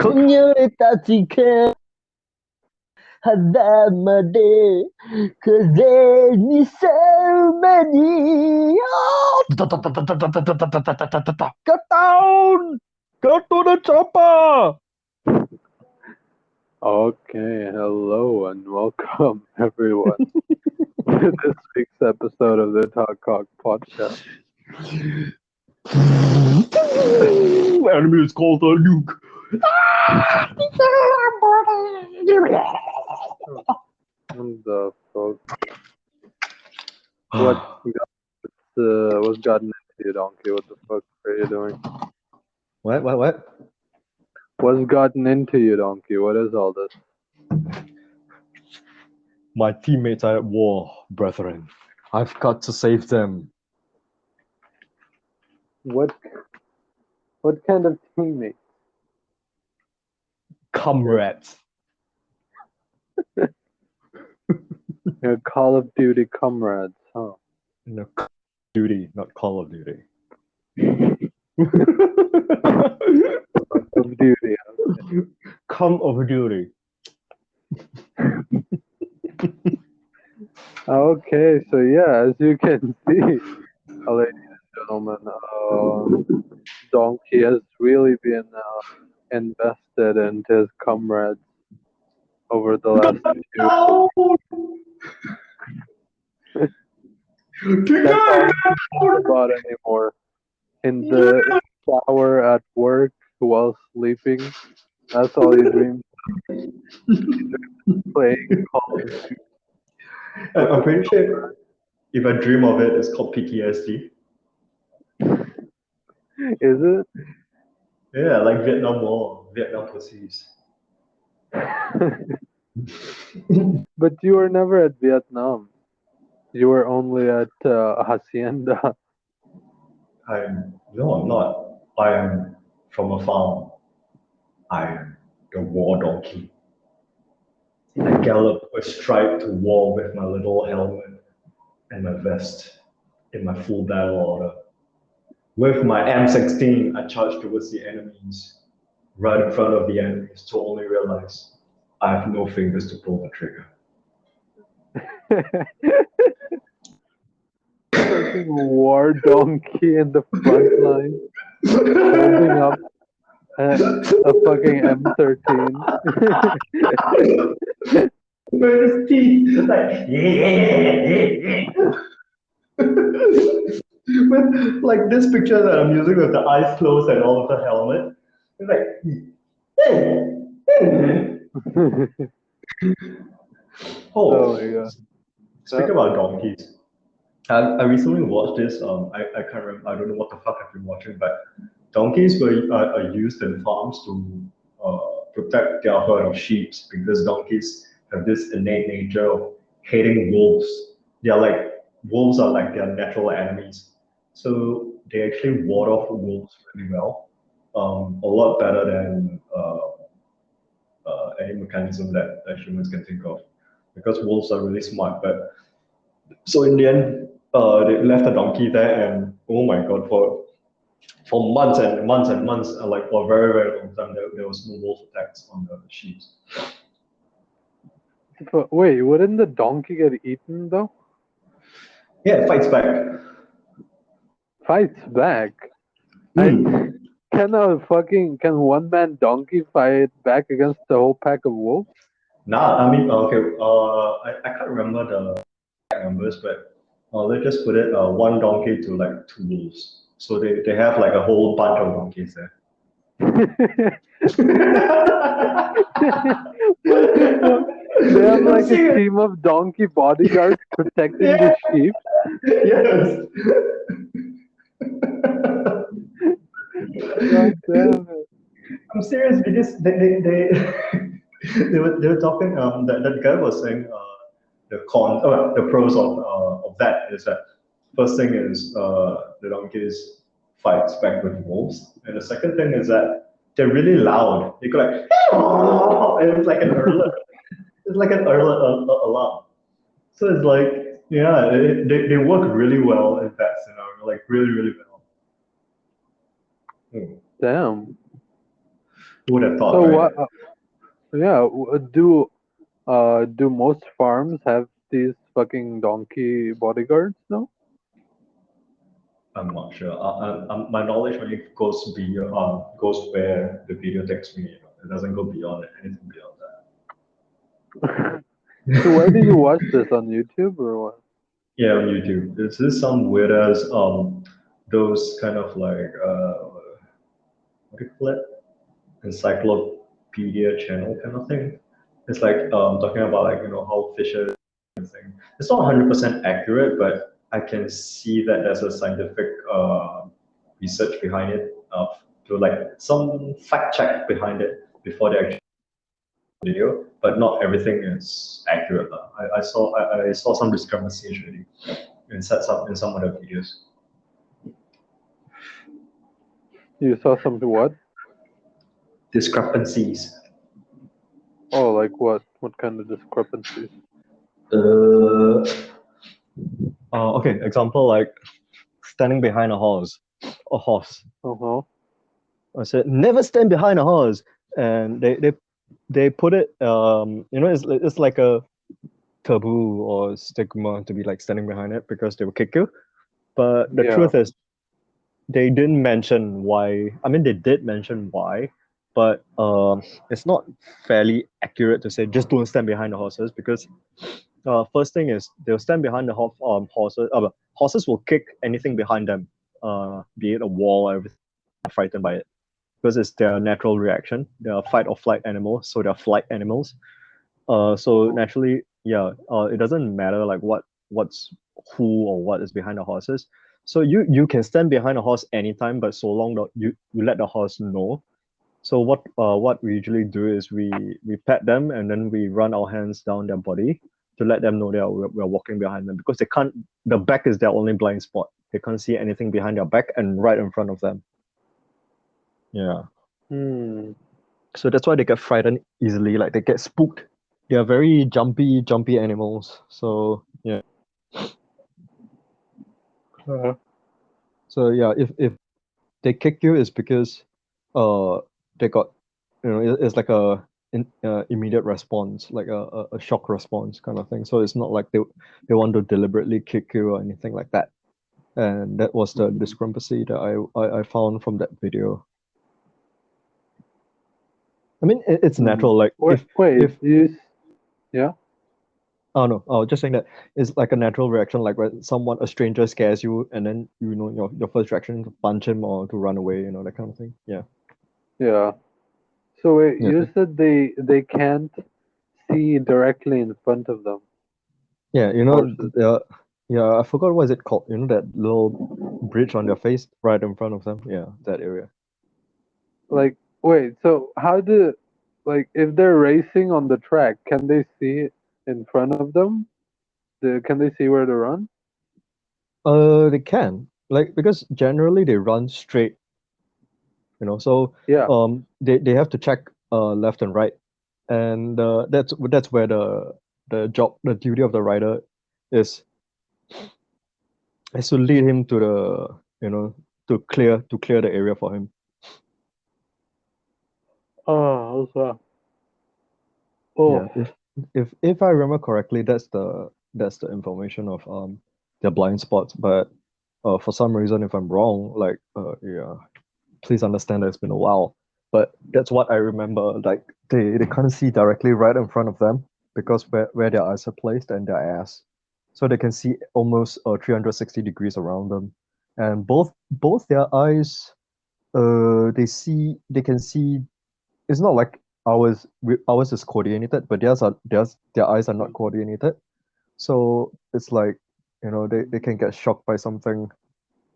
今夜俺たちか肌まで風にさまにドドドドドドドドドドドドドドド Get down! Go to the chopper! Okay, hello and welcome everyone to this week's episode of the DogeCoin podcast. Enemy is called a nuke. What the fuck? What's gotten into you, donkey? What the fuck are you doing? What? What's gotten into you, donkey? What is all this? My teammates are at war, brethren. I've got to save them. What kind of teammate? Comrades. Your Call of Duty comrades, huh? No, Call of Duty, not Call of Duty. Call of Duty. Okay. Come of Duty. Okay, so yeah, as you can see, ladies and gentlemen, Donkey has really been invested into his comrades over the last few. That's all he thinks about anymore. In the shower, at work, while sleeping, that's all he dreams of. He dreams of playing Call of Duty. I'm pretty sure if I dream of it, it's called PTSD. Is it? Yeah, like Vietnam War, Vietnam pussies. But you were never at Vietnam. You were only at Hacienda. No, I'm not. I am from a farm. I am the war donkey. I gallop astride to war with my little helmet and my vest in my full battle order. With my M16, I charge towards the enemies, right in front of the enemies, to only realize I have no fingers to pull the trigger. Fucking war donkey in the front line, holding up a fucking M13. With his teeth, like, yeah. With like this picture that I'm using with the eyes closed and all of the helmet, it's like, Oh my god. Speaking about donkeys, I recently watched this. I can't remember. I don't know what the fuck I've been watching, but donkeys are used in farms to protect their herd of sheep because donkeys have this innate nature of hating wolves. Wolves are like their natural enemies, so they actually ward off wolves really well, a lot better than any mechanism that humans can think of, because wolves are really smart. But so in the end, they left the donkey there, and oh my god, for months and months and months, like for a very very long time, there was no wolf attacks on the sheep. But wait, wouldn't the donkey get eaten though? Yeah, it fights back. Fights back. Hmm. Can one man donkey fight back against the whole pack of wolves? Nah, I mean, okay, I can't remember the numbers, but let's just put it one donkey to like two wolves. So they have like a whole bunch of donkeys there. What the fuck? They have like a team of donkey bodyguards protecting the sheep. Yes. God damn it. I'm serious because they were talking. That guy was saying the pros of that is that first thing is the donkeys fights back with wolves, and the second thing is that they're really loud. They go like, and it's like an alert. It's like an alert alarm. So it's like, yeah, they work really well in that scenario, like really really well. Damn. Who would have thought, So right? what? Do most farms have these fucking donkey bodyguards? No. I'm not sure. My knowledge only goes where the video takes me. It doesn't go beyond anything beyond So where did you that. watch this on YouTube or what? Yeah, on YouTube. This is some weird as those kind of like what do you call it? Encyclopedia channel kind of thing. It's like talking about like how fishes and thing. It's not 100% accurate, but I can see that there's a scientific research behind it, to like some fact check behind it before they actually video. But not everything is accurate. I saw some discrepancies actually in some of the videos. You saw something what? Discrepancies. Oh, like what? What kind of discrepancies? Uh, okay, example like standing behind a horse. A horse. Uh-huh. I said never stand behind a horse, and they put it. It's like a taboo or stigma to be like standing behind it because they will kick you. But the Yeah. truth is, they didn't mention why. I mean, they did mention why, but it's not fairly accurate to say just don't stand behind the horses because first thing is they'll stand behind the horses. Horses will kick anything behind them, be it a wall or everything, frightened by it because it's their natural reaction. They are fight or flight animals, so they're flight animals. So naturally, yeah, it doesn't matter like what's who or what is behind the horses. So you can stand behind a horse anytime, but so long that you let the horse know. So what we usually do is we pet them and then we run our hands down their body to let them know that we're walking behind them because they can't. The back is their only blind spot. They can't see anything behind their back and right in front of them. Yeah. Hmm. So that's why they get frightened easily. Like they get spooked. They are very jumpy animals. So yeah. Uh, So yeah, if they kick you, it's because uh they got it's like immediate response, like a shock response kind of thing. So it's not like they want to deliberately kick you or anything like that. And that was the discrepancy that I found from that video. I mean, it's hmm. natural. Like Wait, if yeah. oh no, I was just saying that it's like a natural reaction. Like when a stranger scares you, and then your first reaction to punch him or to run away. That kind of thing. Yeah. Yeah. So wait, Yeah. you said they can't see directly in front of them, Yeah, horses. yeah, I forgot what is it called. That little bridge on their face right in front of them. Yeah, that area. Like, wait, so how do, like, if they're racing on the track, can they see in front of them? Can they see where to run? They can like because generally they run straight. So Yeah. they have to check left and right, and that's where the duty of the rider is is to lead him to the to clear the area for him. Oh, okay. Yeah, Oh. if I remember correctly, that's the information of their blind spots. But for some reason, if I'm wrong, like yeah, please understand that it's been a while. But that's what I remember. Like they can't see directly right in front of them because where their eyes are placed and their ass, so they can see almost 360 degrees around them, and both their eyes they can see. It's not like ours is coordinated, but their eyes are not coordinated. So it's like they can get shocked by something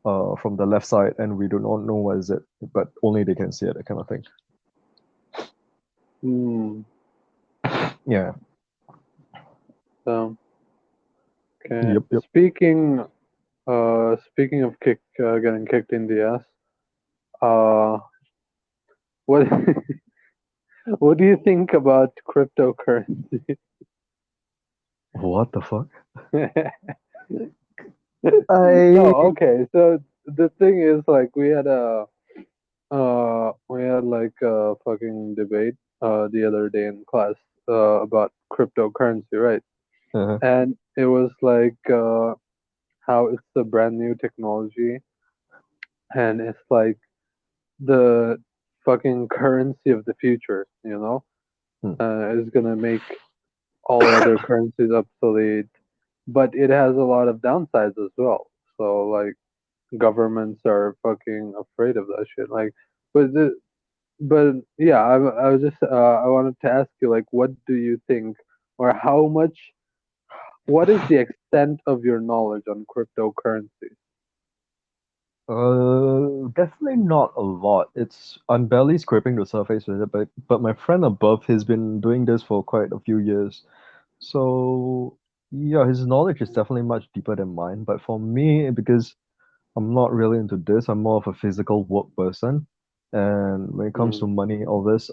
from the left side, and we do not know what is it, but only they can see it, that kind of thing. Hmm. Yeah. So, okay. Yep. Yep. Speaking of getting kicked in the ass, uh, what what do you think about cryptocurrency? What the fuck? No, I okay. So the thing is, like, we had a We had like a fucking debate the other day in class about cryptocurrency, right? Uh-huh. And it was like how it's a brand new technology, and it's like the fucking currency of the future, you know? Hmm. It's gonna make all other currencies obsolete, but it has a lot of downsides as well. So like governments are fucking afraid of that shit. Like, but but yeah, I was just I wanted to ask you like, what do you think, or how much? What is the extent of your knowledge on cryptocurrencies? Definitely not a lot. I'm barely scraping the surface with it, but my friend above has been doing this for quite a few years. So yeah, his knowledge is definitely much deeper than mine. But for me, because I'm not really into this, I'm more of a physical work person. And when it comes to Mm, money, all this,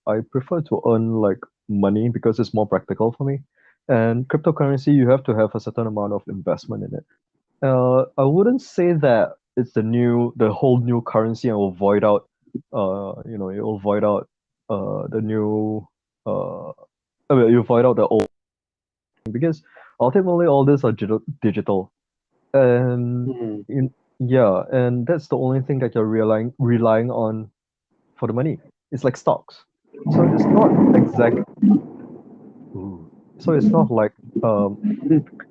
I prefer to earn like money because it's more practical for me. And cryptocurrency, you have to have a certain amount of investment in it. I wouldn't say that it's the whole new currency and will void out, it will void out, the new, you void out the old because ultimately all these are digital, and mm, yeah, and that's the only thing that you're relying on for the money. It's like stocks, so it's not exact. Ooh. So it's not like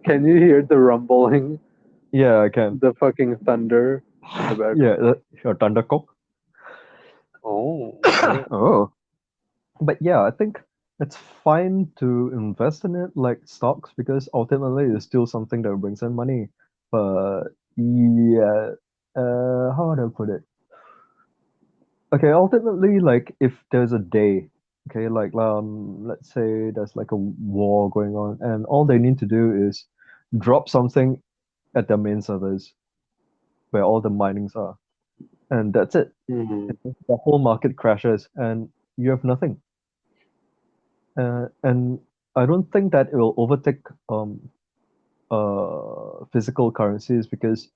Can you hear the rumbling, yeah, I can. the fucking thunder in the Yeah, background? your Thundercock. Oh, okay. Oh. But yeah, I think it's fine to invest in it like stocks because ultimately it's still something that brings in money. But yeah, how do I put it? Okay, ultimately, like if there's a day, okay, like let's say there's like a war going on, and all they need to do is drop something at their main servers where all the minings are, and that's it. Mm, The whole market crashes, and you have nothing. And I don't think that it will overtake physical currencies because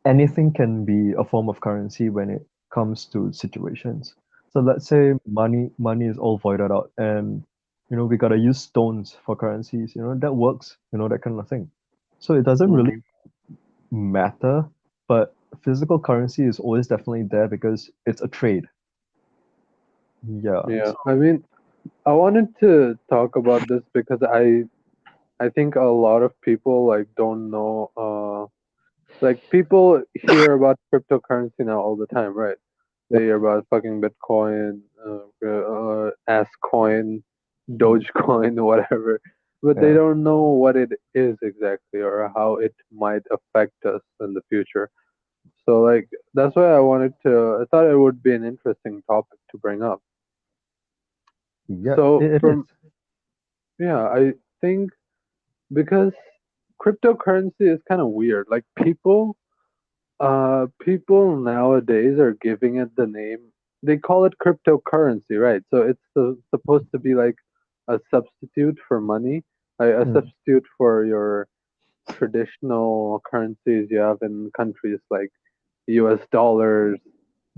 anything can be a form of currency when it comes to situations. So let's say money is all voided out and we gotta use stones for currencies, that works, that kind of thing. So it doesn't really mm. matter, but physical currency is always definitely there because it's a trade. Yeah. Yeah, So I mean, I wanted to talk about this because I think a lot of people like don't know like people hear about cryptocurrency now all the time, right? They hear about fucking Bitcoin, coin, mm, DogeCoin, whatever, but they yeah. don't know what it is exactly or how it might affect us in the future. So like that's why I thought it would be an interesting topic to bring up. Yeah, So it is. from yeah, I think because cryptocurrency is kind of weird. Like people nowadays are giving it the name. They call it cryptocurrency, right? So it's supposed to be like a substitute for money, a Mm, substitute for your traditional currencies you have in countries like U.S. dollars,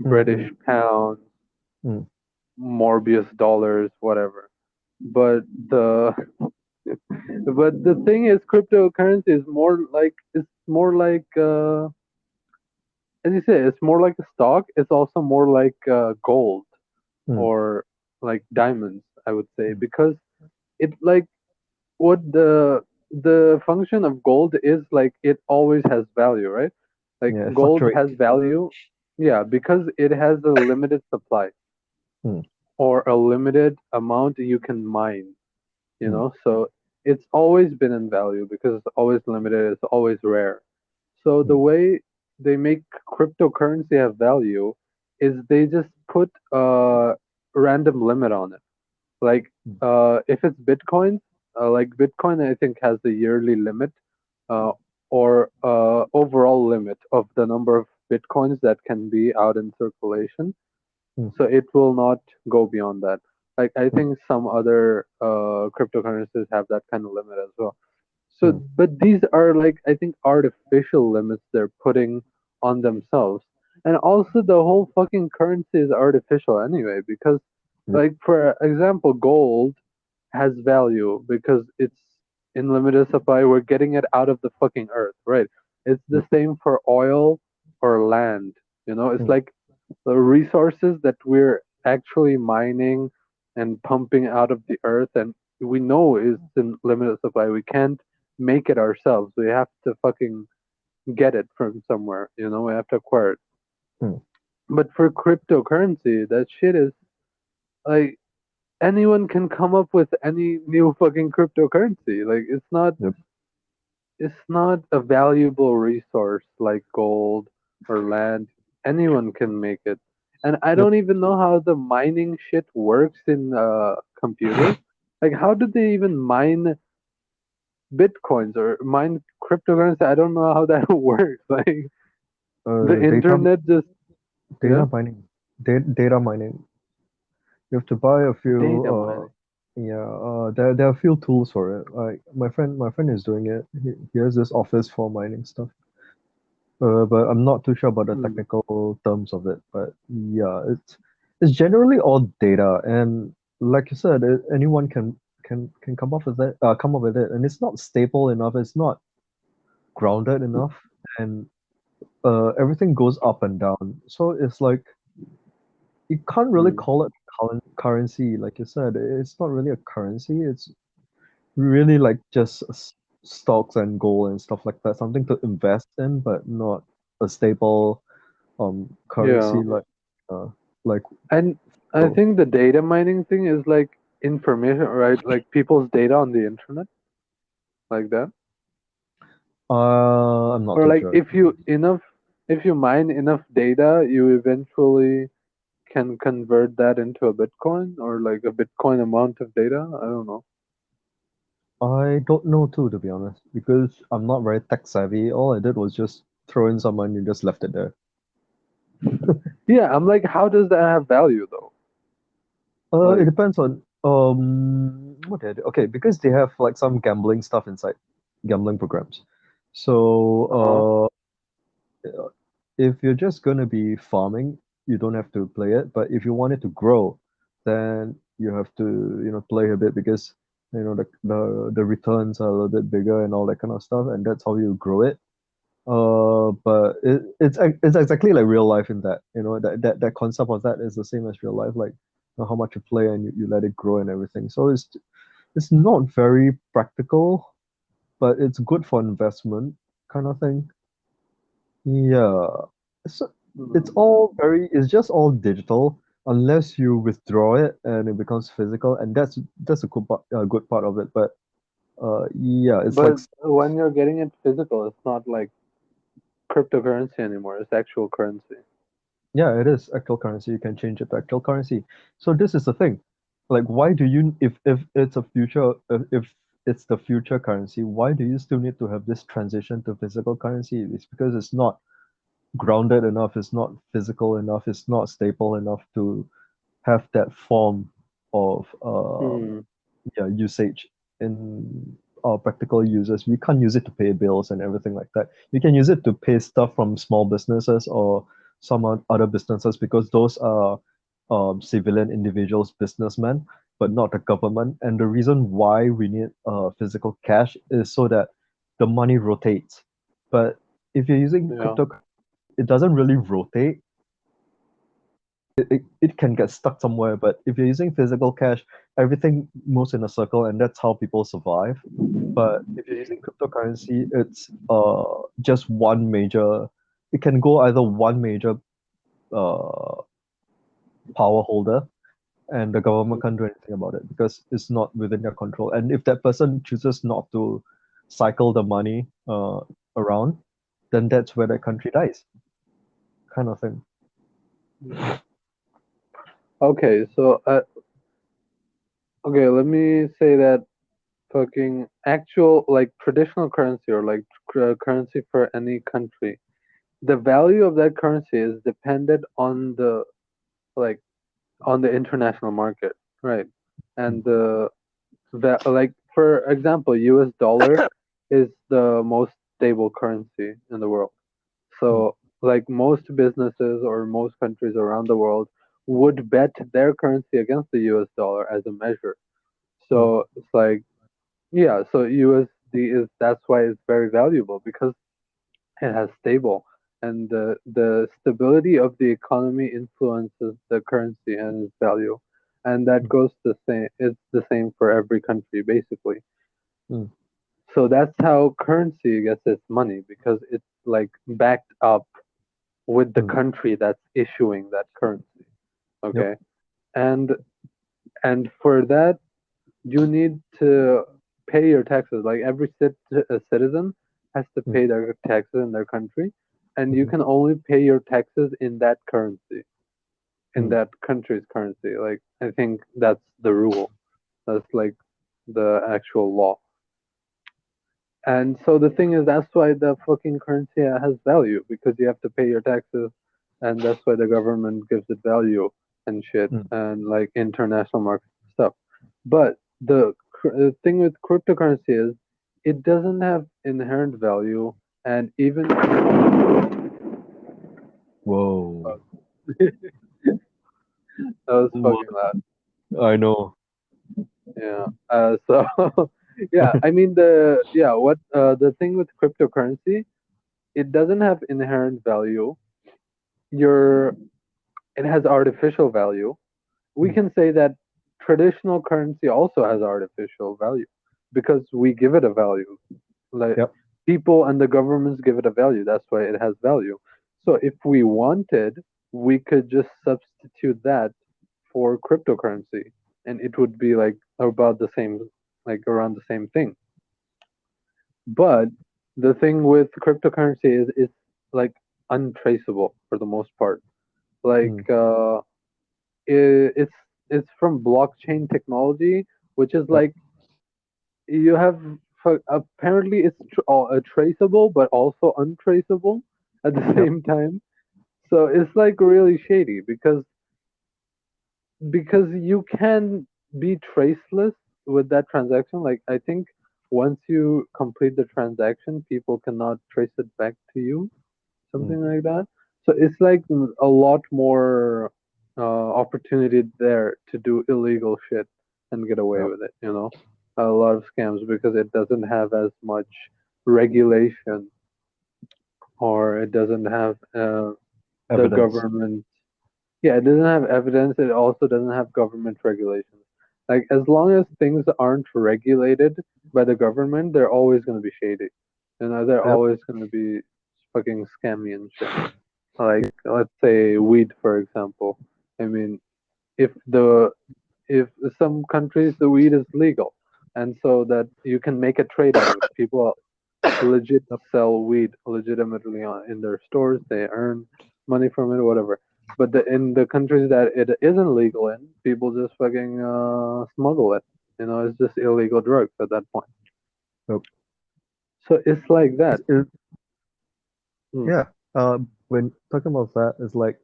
mm, British pounds, mm, Morbius dollars, whatever. But the but the thing is, cryptocurrency is more like as you say, it's more like a stock. It's also more like gold mm, or like diamonds, I would say, mm. because it like what the function of gold is like it always has value, right? Like Yeah, it gold has fluctuates. value, yeah, because it has a limited supply Mm, or a limited amount you can mine, mm, so it's always been in value because it's always limited, it's always rare. So the mm, way they make cryptocurrency have value is they just put a random limit on it. Like mm, if it's Bitcoin, like Bitcoin, I think has the yearly limit uh, or overall limit of the number of Bitcoins that can be out in circulation. mm, So it will not go beyond that. Like I think some other cryptocurrencies have that kind of limit as well. So, mm, but these are like I think artificial limits they're putting on themselves And also the whole fucking currency is artificial anyway, because Yep. like for example, gold has value because it's in limited supply. We're getting it out of the fucking earth, right? It's the Yep. same for oil or land. You know, it's Mm. like the resources that we're actually mining and pumping out of the earth, and we know is in limited supply. We can't make it ourselves. We have to fucking get it from somewhere. You know, we have to acquire it. Mm. But for cryptocurrency, that shit is like anyone can come up with any new fucking cryptocurrency. Like Yep. it's not a valuable resource like gold or land. Anyone can make it. And I Yep. don't even know how the mining shit works in computers. Like how do they even mine bitcoins or mine cryptocurrency? I don't know how that works. Like the Data internet just yeah, data mining. Data mining. You have to buy a few. data mining. Yeah. There are a few tools for it. Like my friend is doing it. He has this office for mining stuff. But I'm not too sure about the Hmm. technical terms of it. But yeah, it's generally all data, and like you said, anyone can come up with it. Come up with it, and it's not stable enough. It's not grounded enough, and everything goes up and down. So it's like you can't really Hmm. call it currency, like you said. It's not really a currency. It's really like just stocks and gold and stuff like that. Something to invest in, but not a stable Yeah. currency uh like And I so. think the data mining thing is like information, right? Like people's data on the internet, like that. I'm not Or too like sure. if you mine enough data, you eventually can convert that into a Bitcoin or like a Bitcoin amount of data. I don't know. I don't know too, to be honest, because I'm not very tech savvy. All I did was just throw in some money and just left it there. Yeah, I'm like, how does that have value though? It Like, depends on what they do. Okay, because they have like some gambling stuff inside, gambling programs. uh-huh. So if you're just gonna be farming, you don't have to play it. But if you want it to grow, then you have to, play a bit because the returns are a little bit bigger and all that kind of stuff, and that's how you grow it. But it's exactly like real life in that, that concept of that is the same as real life, like how much you play and you let it grow and everything. So it's not very practical, but it's good for investment kind of thing. Yeah. So Hmm. it's just all digital unless you withdraw it and it becomes physical, and that's a good part of it. But yeah, it's like But when you're getting it physical, it's not like cryptocurrency anymore. It's actual currency. yeah, it is actual currency. You can change it to actual currency. So this is the thing. Like, why do you, if it's a future, if it's the future currency, why do you still need to have this transition to physical currency? It's because it's not grounded enough, it's not physical enough, it's not stable enough to have that form of Hmm. yeah, usage in our practical users. We can't use it to pay bills and everything like that. You can use it to pay stuff from small businesses or some other businesses because those are civilian individuals, businessmen, but not the government. And the reason why we need physical cash is so that the money rotates. But if you're using Yeah. crypto, it doesn't really rotate. It can get stuck somewhere, but if you're using physical cash, everything moves in a circle, and that's how people survive. But if you're using cryptocurrency, it's just one major. It can go either one major uh power holder, and the government can't do anything about it because it's not within their control. And if that person chooses not to cycle the money around, then that's where that country dies, kind of thing. Okay, so okay, let me say that fucking actual like traditional currency or like currency for any country, the value of that currency is dependent on the like on the international market, right? And the like for example, US dollar is the most stable currency in the world. Mm, So like most businesses or most countries around the world would bet their currency against the US dollar as a measure. So it's like, yeah, so USD is that's why it's very valuable because it has stable and the stability of the economy influences the currency and its value. And that goes the same, it's the same for every country basically. Mm. So that's how currency gets its money because it's like backed up with the Mm. country that's issuing that currency. Yep. Okay. And for that you need to pay your taxes. Like every citizen has to Mm. pay their taxes in their country, and you Mhm. can only pay your taxes in that currency, in Mm. that country's currency. Like I think that's the rule. That's like the actual law. And so the thing is, that's why the fucking currency has value because you have to pay your taxes, and that's why the government gives it value and shit, Mm. and like international market stuff. But the thing with cryptocurrency is, it doesn't have inherent value, and even Whoa. that was What? fucking loud. I know. Yeah. So yeah, I mean the thing with cryptocurrency, it doesn't have inherent value. Your It has artificial value. We Mm. can say that traditional currency also has artificial value because we give it a value. Like Yep. people and the governments give it a value. That's why it has value. So if we wanted, we could just substitute that for cryptocurrency and it would be like about the same, like around the same thing. But the thing with cryptocurrency is it's like untraceable for the most part. Like Mm. it's from blockchain technology, which is Yep. like you have apparently it's traceable but also untraceable at the Yep. same time. So it's like really shady because you can be traceless with that transaction. Like I think once you complete the transaction, people cannot trace it back to you, Mm. something like that. So it's like a lot more opportunity there to do illegal shit and get away Yep. with it, you know? A lot of scams because it doesn't have as much regulation or it doesn't have the Evidence. government. Yeah, it doesn't have evidence. It also doesn't have government regulations. Like, as long as things aren't regulated by the government, they're always going to be shady. You know, they're Yep. always going to be fucking scammy and shit. Like let's say weed for example. I mean, if the if some countries the weed is legal and so that you can make a trade out of it, people legit Yep. sell weed legitimately in their stores, they earn money from it, whatever. But in the countries that it isn't legal in, people just fucking smuggle it. You know, it's just illegal drugs at that point. Yep. So it's like that. It, Mm. yeah. When talking about that, it's like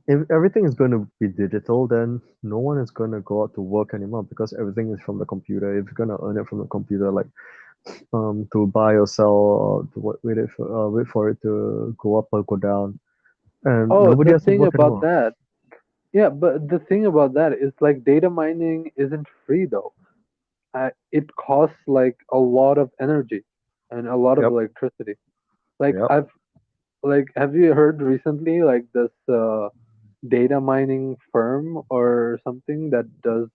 if everything is going to be digital, then no one is going to go out to work anymore because everything is from the computer. If you're going to earn it from the computer, like to buy or sell, or to wait for it to go up or go down, and Oh, nobody the has to thing work about anymore. that. Yeah, but the thing about that is like data mining isn't free though. It costs like a lot of energy and a lot of Yep. electricity. Like Yep. I've like have you heard recently like this data mining firm or something that does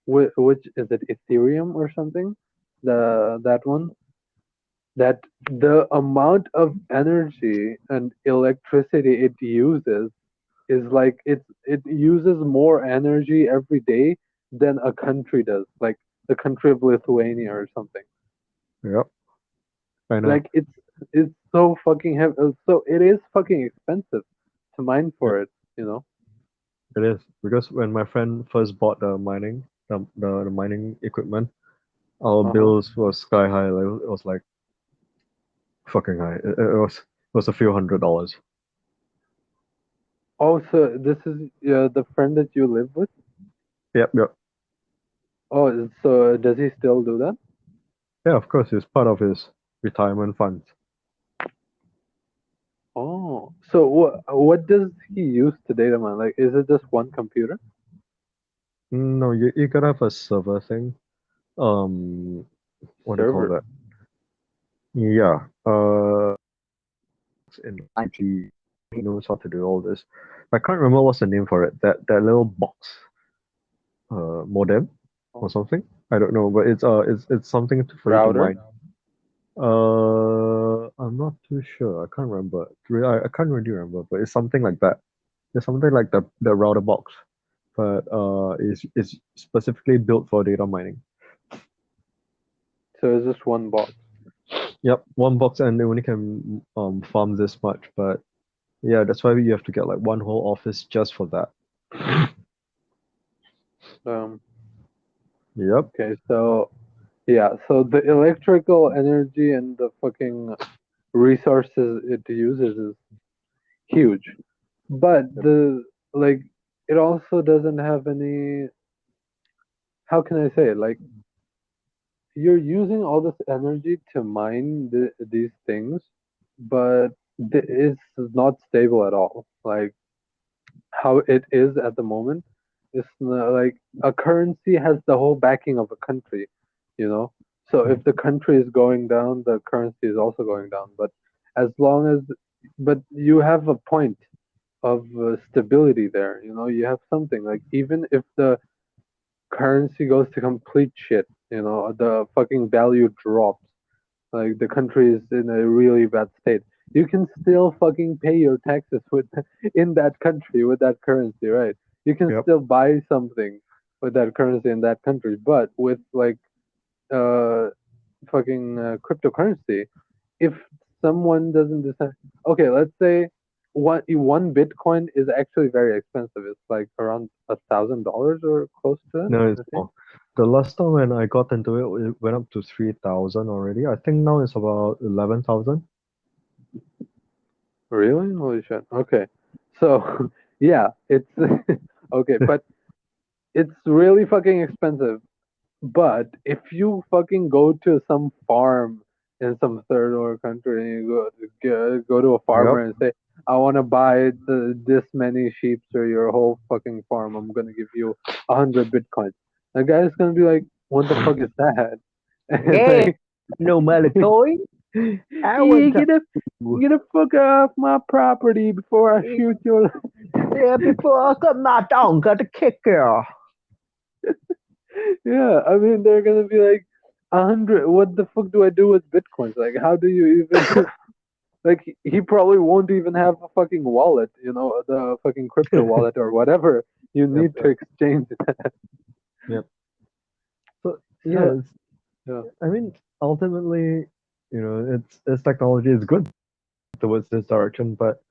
which is it Ethereum or something? That one that the amount of energy and electricity it uses is like it uses more energy every day than a country does, like the country of Lithuania or something. Yep. I know. Like it's so fucking heavy. So it is fucking expensive to mine Yep. for it, you know. It is because when my friend first bought the mining equipment, our Uh huh. bills was sky high. Like, it was like fucking high. It was a few $100s. Also, this is the friend that you live with. Yep. Yep. Oh, so does he still do that? Yeah. Of course, it's part of his retirement funds. Oh, so what does he use to data mine? Like, is it just one computer? No, you gotta have a server thing. Um, what do you call Server. that? Yeah. In IT, he knows how to do all this. I can't remember what's the name for it. That little box, modem or something. I don't know, but it's something for you to Router? mine. I'm not too sure. I can't remember. I can't really remember, but it's something like that. It's something like the router box, but it's specifically built for data mining. So it's just one box. Yep, one box, and they only can farm this much. But yeah, that's why you have to get like one whole office just for that. Um, Yep. okay, so yeah, so the electrical energy and the fucking resources it uses is huge. But the like it also doesn't have any, how can I say it? Like, you're using all this energy to mine these things, but it's not stable at all. Like how it is at the moment, it's not, like a currency has the whole backing of a country, you know. So if the country is going down, the currency is also going down. But as long as, but you have a point of stability there. You know, you have something like, even if the currency goes to complete shit, you know, the fucking value drops, like the country is in a really bad state, you can still fucking pay your taxes with in that country with that currency, right? You can Yep. still buy something with that currency in that country, but with like uh fucking cryptocurrency, if someone doesn't decide, okay, let's say one Bitcoin is actually very expensive. It's like around $1,000 or close to it, No, it's I think. more. The last time when I got into it, it went up to 3,000 already. I think now it's about 11,000. Really? Holy shit. Okay. So, yeah, it's okay, but it's really fucking expensive. But if you fucking go to some farm in some third world country, and you go to a Yep. farmer and say, I want to buy this many sheep or your whole fucking farm, I'm gonna give you 100 Bitcoins. The guy's gonna be like, what the fuck is that? And Yeah, like, no Malatoy. I yeah, want to. get the fuck off my property before I shoot you. Yeah, before I got knocked down, got to kick her. Yeah, I mean, they're gonna be like, 100. What the fuck do I do with bitcoins? Like, how do you even? Like, he probably won't even have a fucking wallet, you know, the fucking crypto wallet or whatever you Yep, need to exchange that. yep. So So, yeah, yeah. I mean, ultimately, it's technology is good towards this direction, but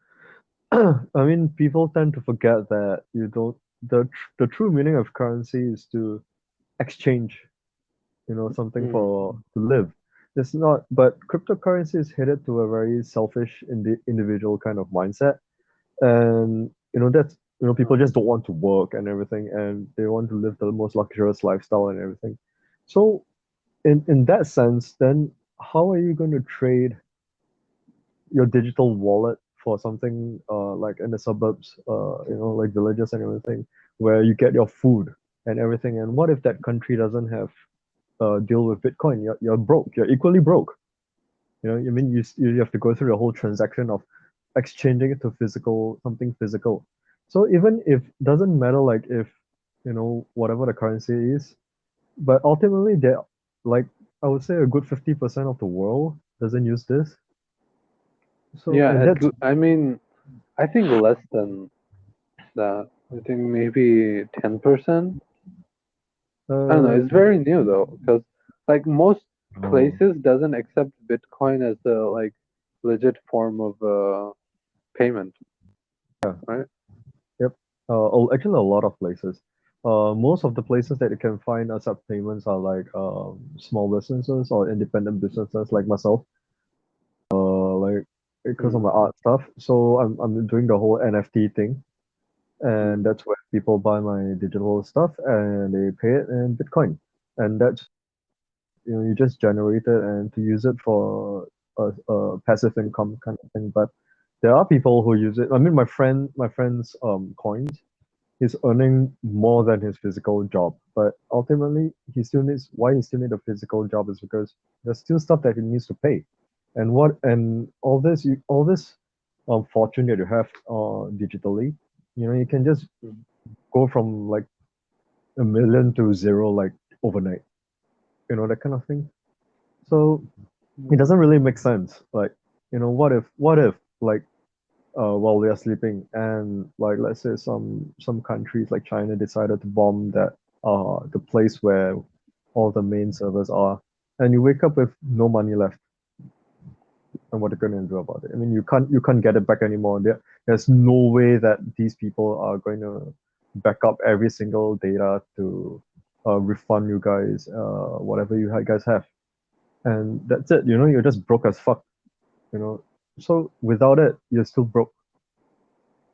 I mean, people tend to forget that you don't the true meaning of currency is to exchange, something Mm. for to live. It's not, but cryptocurrency is headed to a very selfish individual kind of mindset, and that's people just don't want to work and everything, and they want to live the most luxurious lifestyle and everything. So in that sense, then how are you going to trade your digital wallet for something like in the suburbs, like villages and everything, where you get your food and everything? And what if that country doesn't have deal with Bitcoin? You're broke. You're equally broke. I mean, you have to go through the whole transaction of exchanging it to something physical. So even if doesn't matter, like if whatever the currency is, but ultimately there, like I would say a good 50% of the world doesn't use this. So Yeah, and that's I mean, I think less than that. I think maybe 10%. I don't know. uh It's very new though, because like most oh, places doesn't accept Bitcoin as a like legit form of payment, yeah, right? yep. Actually, a lot of places. Most of the places that you can find accept payments are like small businesses or independent businesses like myself. Like because of Mm. my art stuff. So I'm doing the whole NFT thing, and Mm. that's where people buy my digital stuff and they pay it in Bitcoin, and that's you just generate it and to use it for a passive income kind of thing. But there are people who use it. I mean, my friend's coins, he's earning more than his physical job, but ultimately he still needs why he still need a physical job is because there's still stuff that he needs to pay, and all this fortune that you have digitally, you can just go from like 1 million to zero like overnight, that kind of thing. So it doesn't really make sense. Like, what if like while we are sleeping and like let's say some countries like China decided to bomb that the place where all the main servers are, and you wake up with no money left, and what are you going to do about it? I mean, you can't get it back anymore. There's no way that these people are going to back up every single data to refund you guys whatever guys have, and that's it. You're just broke as fuck. You know, so without it, you're still broke.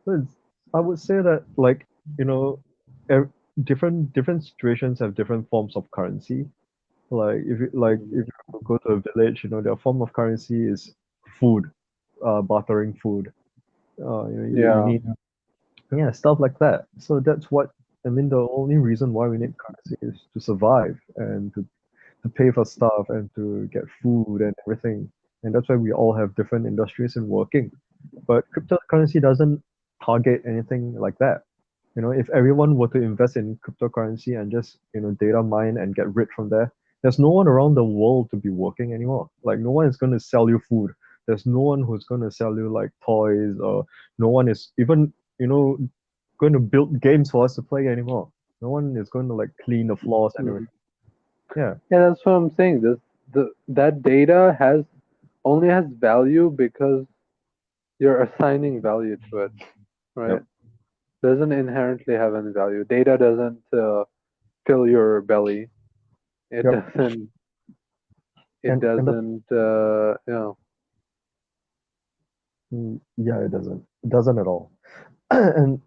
So I would say that like you know, different situations have different forms of currency. If you go to a village, their form of currency is food, bartering food. You Yeah. need stuff like that. So that's what I mean. The only reason why we need currency is to survive and to pay for stuff and to get food and everything. And that's why we all have different industries in working. But cryptocurrency doesn't target anything like that. If everyone were to invest in cryptocurrency and just, data mine and get rich from there, there's no one around the world to be working anymore. Like no one is going to sell you food. There's no one who's going to sell you like toys, or no one is even, going to build games for us to play anymore. No one is going to like clean the floors and everything. Yeah. Yeah, that's what I'm saying. That data only has value because you're assigning value to it, right? Yep. Doesn't inherently have any value. Data doesn't fill your belly. It Yep. doesn't. It And doesn't. yeah, it doesn't. It doesn't at all. And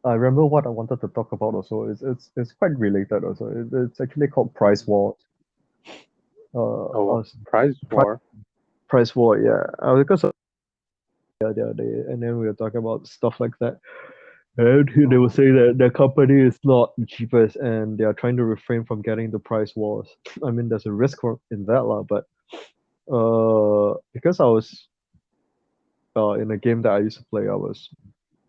I remember what I wanted to talk about also. It's quite related also. It's actually called price war. Oh, Us price war. price war. Yeah. Because of the other day, and then we were talking about stuff like that. And they were saying that their company is not the cheapest, and they are trying to refrain from getting the price wars. I mean, there's a risk in that, lah. But because I was in a game that I used to play, I was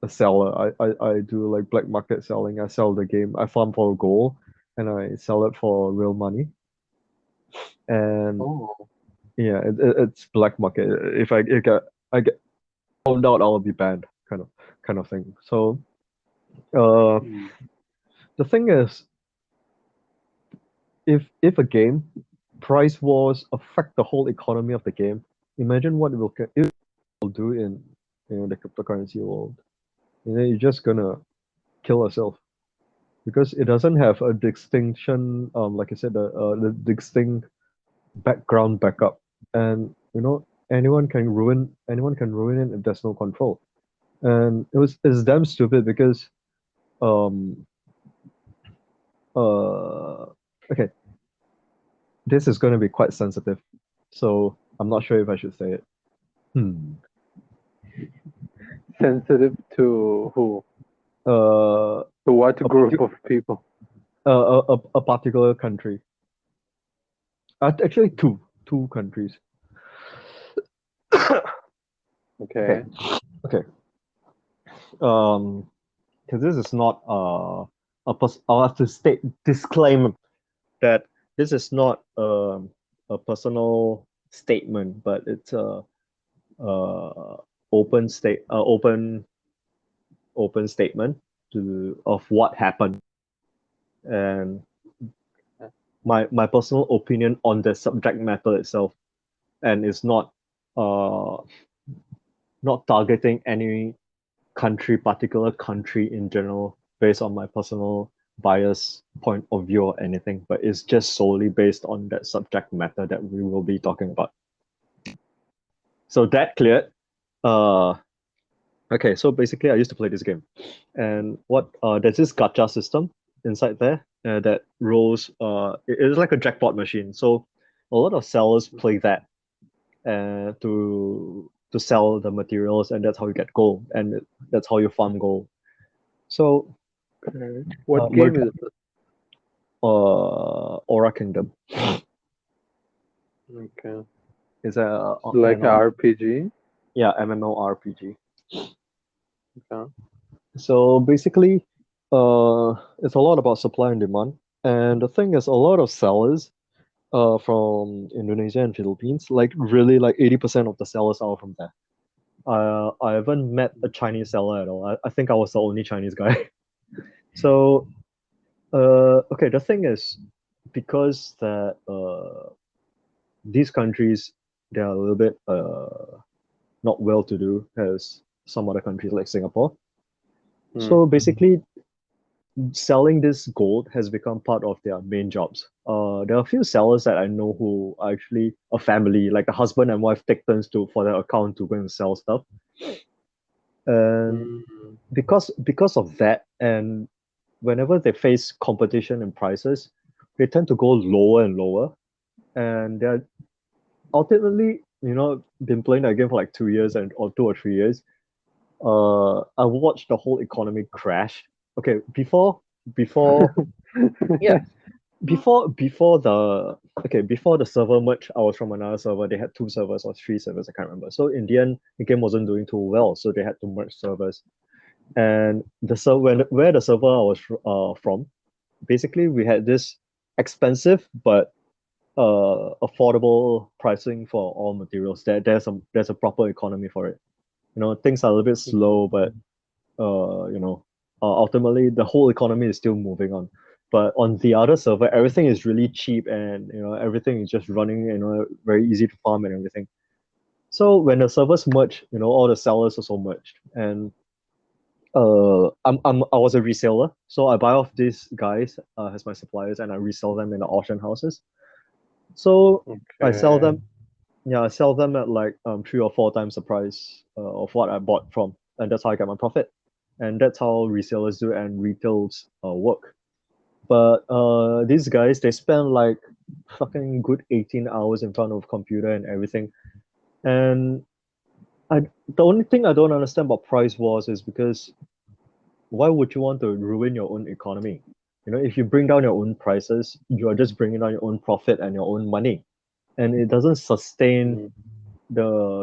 a seller. I do like black market selling. I sell the game. I farm for gold, and I sell it for real money. And Oh. yeah, it's black market. If I get found out, I'll be banned, kind of thing. So the thing is, if a game price wars affect the whole economy of the game, imagine what it will do in the cryptocurrency world. You're just gonna kill yourself because it doesn't have a distinction, like I said, the distinct background backup, and anyone can ruin it if there's no control. And it's damn stupid because um okay, this is going to be quite sensitive, so I'm not sure if I should say it. Sensitive to who? uh To what a, group partic- of people? a particular country, actually two countries. Okay. Okay. Because this is not I'll have to state disclaimer that this is not a personal statement, but it's a open open statement of what happened, and my personal opinion on the subject matter itself, and it's uh not targeting any particular country in general based on my personal bias point of view or anything, but it's just solely based on that subject matter that we will be talking about. So that cleared. Okay, so basically I used to play this game, and there's this gacha system inside there that rolls. It's like a jackpot machine. So a lot of sellers play that to to sell the materials, and that's how you get gold, and that's how you farm gold. So What mer- game is this? Aura Kingdom Okay. is a Like an a RPG? yeah, MMORPG. Okay. So basically, it's a lot about supply and demand. And the thing is, a lot of sellers, from Indonesia and Philippines, like really like 80% of the sellers are from there. I haven't met a Chinese seller at all. I think I was the only Chinese guy. So, okay, the thing is, because that these countries, they are a little bit not well to do as some other countries like Singapore. So basically, selling this gold has become part of their main jobs. There are a few sellers that I know who are actually a family, like a husband and wife take turns to for their account to go and sell stuff. And Mm. because of that, and whenever they face competition in prices, they tend to go lower and lower. And they're ultimately, been playing that game for like 2 years or 2 or 3 years. I watched the whole economy crash. Okay, before yeah, before the server merge, I was from another server. They had two servers or three servers, I can't remember. So in the end, the game wasn't doing too well, so they had to merge servers. And the server where the server I was from, basically we had this expensive but affordable pricing for all materials. There's a proper economy for it. Things are a little bit slow, but ultimately the whole economy is still moving on. But on the other server, everything is really cheap, and everything is just running, very easy to farm and everything. So when the servers merged, all the sellers also merged, and I was a reseller, so I buy off these guys as my suppliers, and I resell them in the auction houses. So I sell Okay. them, yeah, I sell them at like 3 or 4 times the price of what I bought from, and that's how I get my profit. And that's how resellers do it and retails work. But these guys, they spend like fucking good 18 hours in front of a computer and everything. And I the only thing I don't understand about price wars is because why would you want to ruin your own economy? If you bring down your own prices, you are just bringing down your own profit and your own money, and it doesn't sustain Mm.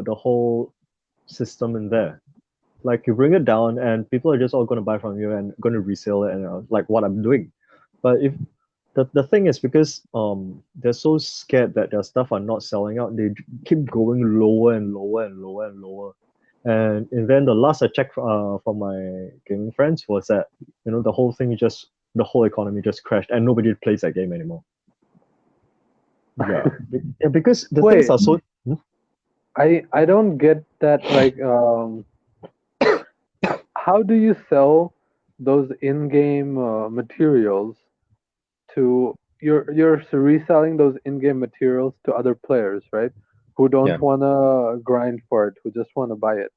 the whole system in there. Like you bring it down, and people are just all going to buy from you and going to resell it, and like what I'm doing. But if the thing is, because they're so scared that their stuff are not selling out, they keep going lower and lower and lower and lower. And then the last I checked from my gaming friends was that the whole economy just crashed and nobody plays that game anymore. Yeah, yeah, because the things Wait, are so. I don't get that. Like, how do you sell those in-game materials to you're reselling those in-game materials to other players, right? Who Yeah. don't wanna grind for it, who just wanna buy it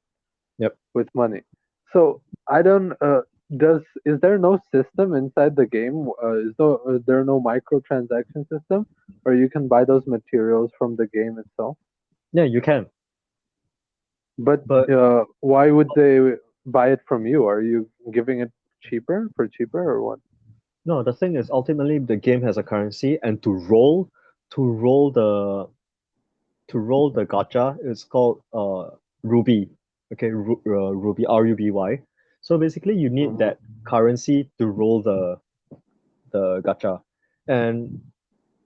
Yep. with money. So I don't. Does is there no system inside the game? Is there no microtransaction system, or you can buy those materials from the game itself? Yeah, you can. But But why would they buy it from you? Are you giving it cheaper, or what? no, the thing is ultimately the game has a currency, and to roll the gacha, it's called Ruby. Okay, Ruby, RUBY. So basically, you need Mhm. that currency to roll the gacha, and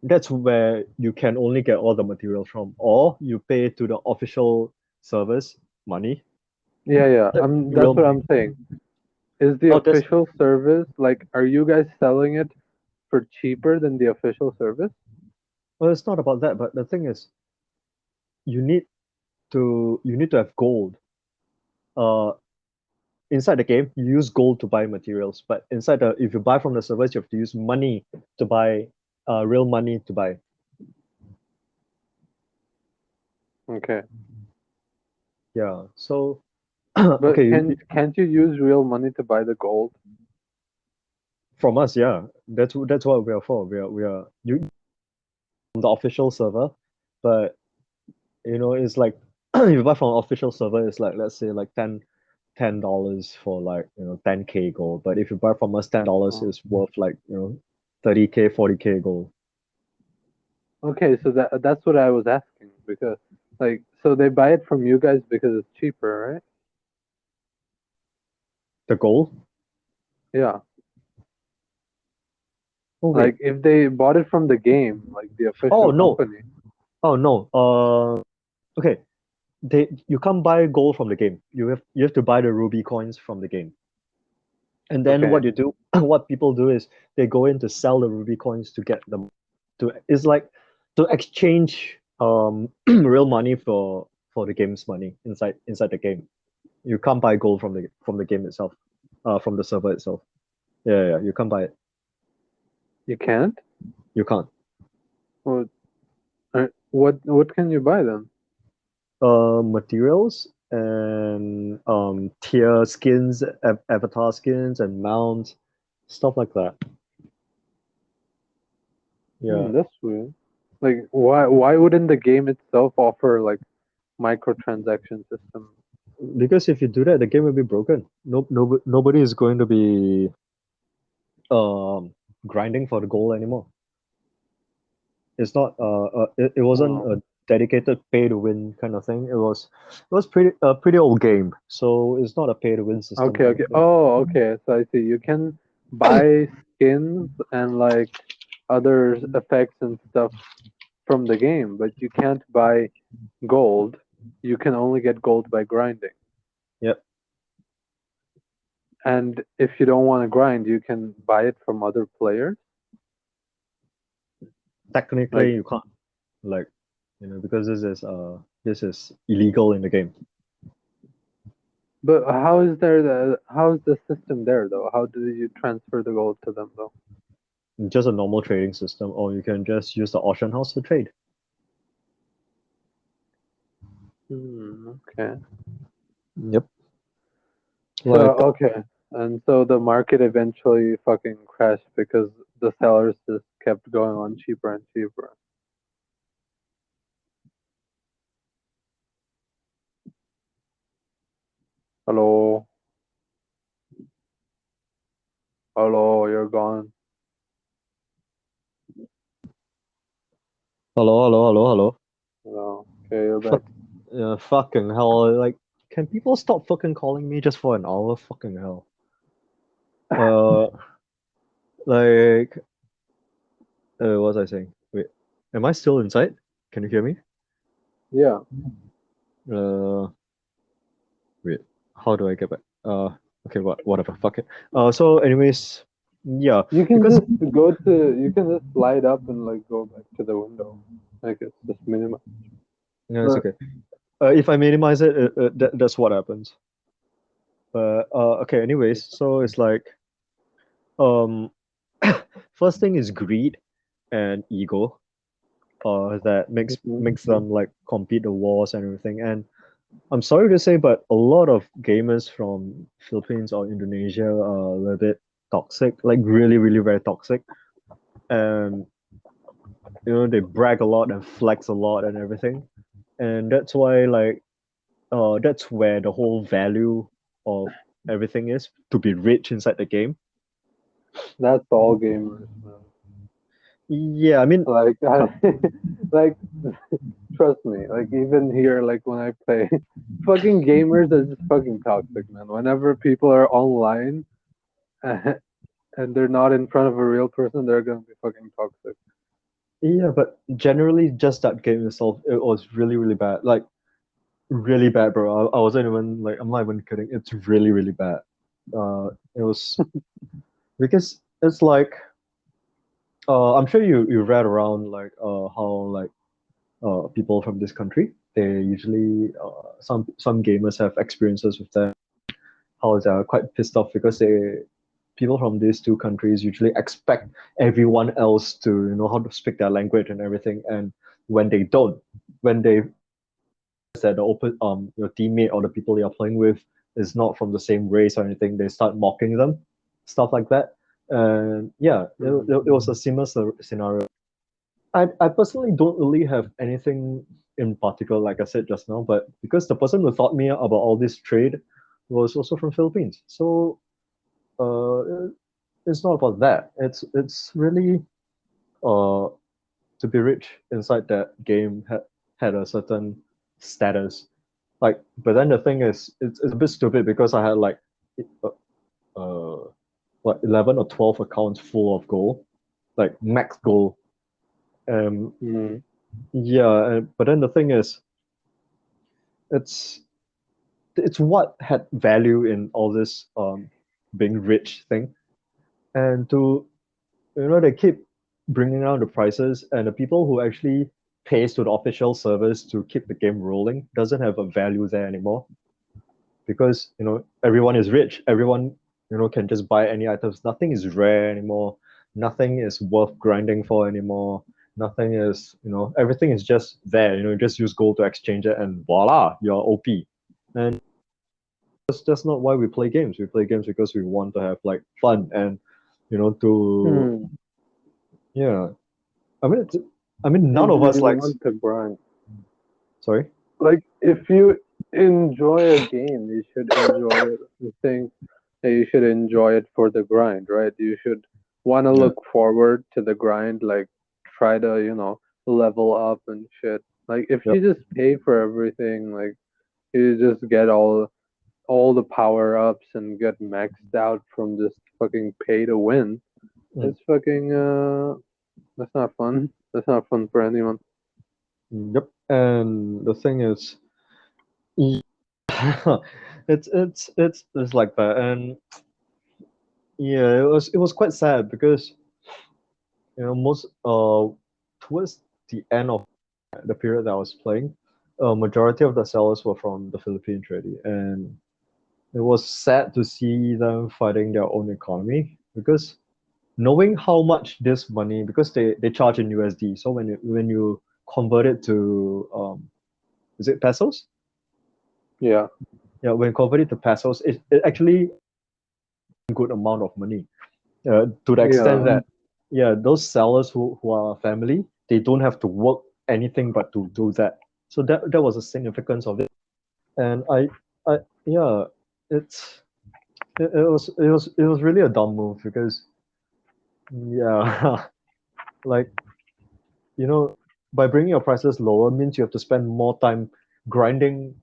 that's where you can only get all the materials from, or you pay to the official servers money, Yeah, yeah. the That's real what money. I'm saying. Is the Oh, that's official service like? Are you guys selling it for cheaper than the official service? well, it's not about that, but the thing is, you need you need to have gold. Uh, inside the game, you use gold to buy materials, but if you buy from the servers, you have to use money to buy, real money to buy. Okay. Yeah. So, But okay, can't you use real money to buy the gold? from us, yeah, that's what we are for. We are you the official server, but it's like if you buy from an official server, it's like, let's say like $10 for like 10K gold. But if you buy from us, $10 is worth like 30K, 40K gold. Okay, so that's what I was asking, because like, so they buy it from you guys because it's cheaper, right? The gold? Yeah. Oh Like wait. if they bought it from the game, like the official No. company. Oh no. Okay. You can't buy gold from the game. You have to buy the ruby coins from the game. And then Okay. what you do, what people do is they go in to sell the ruby coins to get them to. It's like to exchange real money for the game's money inside the game. You can't buy gold from the game itself, from the server itself. Yeah, you can't buy it. You can't? You can't. Well, what can you buy then? Materials and tier skins, avatar skins and mounts, stuff like that. Yeah, That's weird. Like why wouldn't the game itself offer like microtransaction system? because if you do that, the game will be broken. Nobody is going to be um grinding for the goal anymore. It's not it wasn't Oh. a dedicated pay to win kind of thing. It was pretty old game, so it's not a pay to win system Okay, kind okay. of thing. Oh, okay. So I see. You can buy skins and like other effects and stuff from the game, but you can't buy gold. You can only get gold by grinding. Yep. And if you don't want to grind, you can buy it from other players. Technically Like, you can't, like, because this is illegal in the game. but how's the system there though? How do you transfer the gold to them though? Just a normal trading system, or you can just use the auction house to trade. Okay. Yep. So Like, okay, and so the market eventually fucking crashed because the sellers just kept going on cheaper and cheaper. Hello, hello, you're gone. hello. Hello. Okay, you're back. Fucking hell! Like, can people stop fucking calling me just for an hour? Fucking hell. Uh, like, what was I saying? Wait, am I still inside? Can you hear me? Yeah, Uh, wait, how do I get back? Okay, whatever, fuck it. So anyways, yeah, you can because just go to you can just slide up and like go back to the window. Like it's just minimum. it's okay. If I minimize it, that's what happens. But okay, anyways, so it's like um, first thing is greed and ego. That makes them like compete the wars and everything. And I'm sorry to say, but a lot of gamers from Philippines or Indonesia are a little bit toxic, like really, really very toxic. And they brag a lot and flex a lot and everything. And that's why like that's where the whole value of everything is to be rich inside the game. That's all gamers, man. Yeah, I mean, Like, like, trust me. Like, even here, like when I play, fucking gamers are just fucking toxic, man. Whenever people are online and they're not in front of a real person, they're gonna be fucking toxic. yeah, but generally just that game itself, it was really, really bad. Like really bad, bro. I wasn't even like, I'm not even kidding. It's really, really bad. It was because it's like I'm sure you read around like how like people from this country, they usually some gamers have experiences with them, how they're quite pissed off because people from these two countries usually expect everyone else to know how to speak their language and everything, and when they don't, when they that the open your teammate or the people you're playing with is not from the same race or anything, they start mocking them, stuff like that. And yeah, it was a similar scenario. I personally don't really have anything in particular, like I said just now, but because the person who taught me about all this trade was also from Philippines. So it's not about that. It's really to be rich inside that game had a certain status. Like, but then the thing is, it's a bit stupid because I had like what 11 or 12 accounts full of gold, like max gold. Mm. Yeah, but then the thing is, it's it's what had value in all this being rich thing, and to they keep bringing down the prices, and the people who actually pays to the official servers to keep the game rolling doesn't have a value there anymore, because everyone is rich, everyone can just buy any items, nothing is rare anymore, nothing is worth grinding for anymore, nothing is everything is just there, you just use gold to exchange it and voila, you're OP. And that's just not why we play games. We play games because we want to have like fun and to Mm. yeah. I mean none of You us likes. want to grind. Sorry. Like, if you enjoy a game, you should enjoy it. I think that you should enjoy it for the grind, right? You should want to Yeah. look forward to the grind, like try to, level up and shit. Like, if Yep. you just pay for everything, like you just get all the power ups and get maxed out from just fucking pay to win. Mm. It's fucking that's not fun. That's not fun for anyone. Yep. And the thing is, it's like that, and yeah, it was quite sad because most towards the end of the period that I was playing, a majority of the sellers were from the Philippines already, and it was sad to see them fighting their own economy because knowing how much this money, because they charge in USD, so when you convert it to is it pesos? Yeah. Yeah, when convert it to pesos, it actually a good amount of money. To the extent Yeah. that yeah, those sellers who are family, they don't have to work anything but to do that. So that was the significance of it. And I yeah, it's it was really a dumb move because yeah, like by bringing your prices lower means you have to spend more time grinding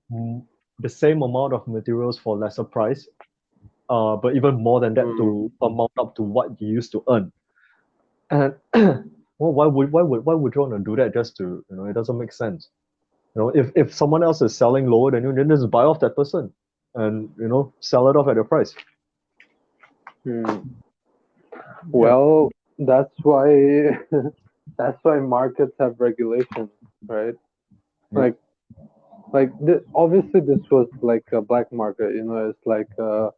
the same amount of materials for lesser price, but even more than that Mm. to amount up to what you used to earn. And well, why would you want to do that just to it doesn't make sense. If someone else is selling lower than you, then just buy off that person and sell it off at your price. Mm. Yeah. Well, that's why that's why markets have regulations, right? Yeah. Like obviously this was like a black market, it's like a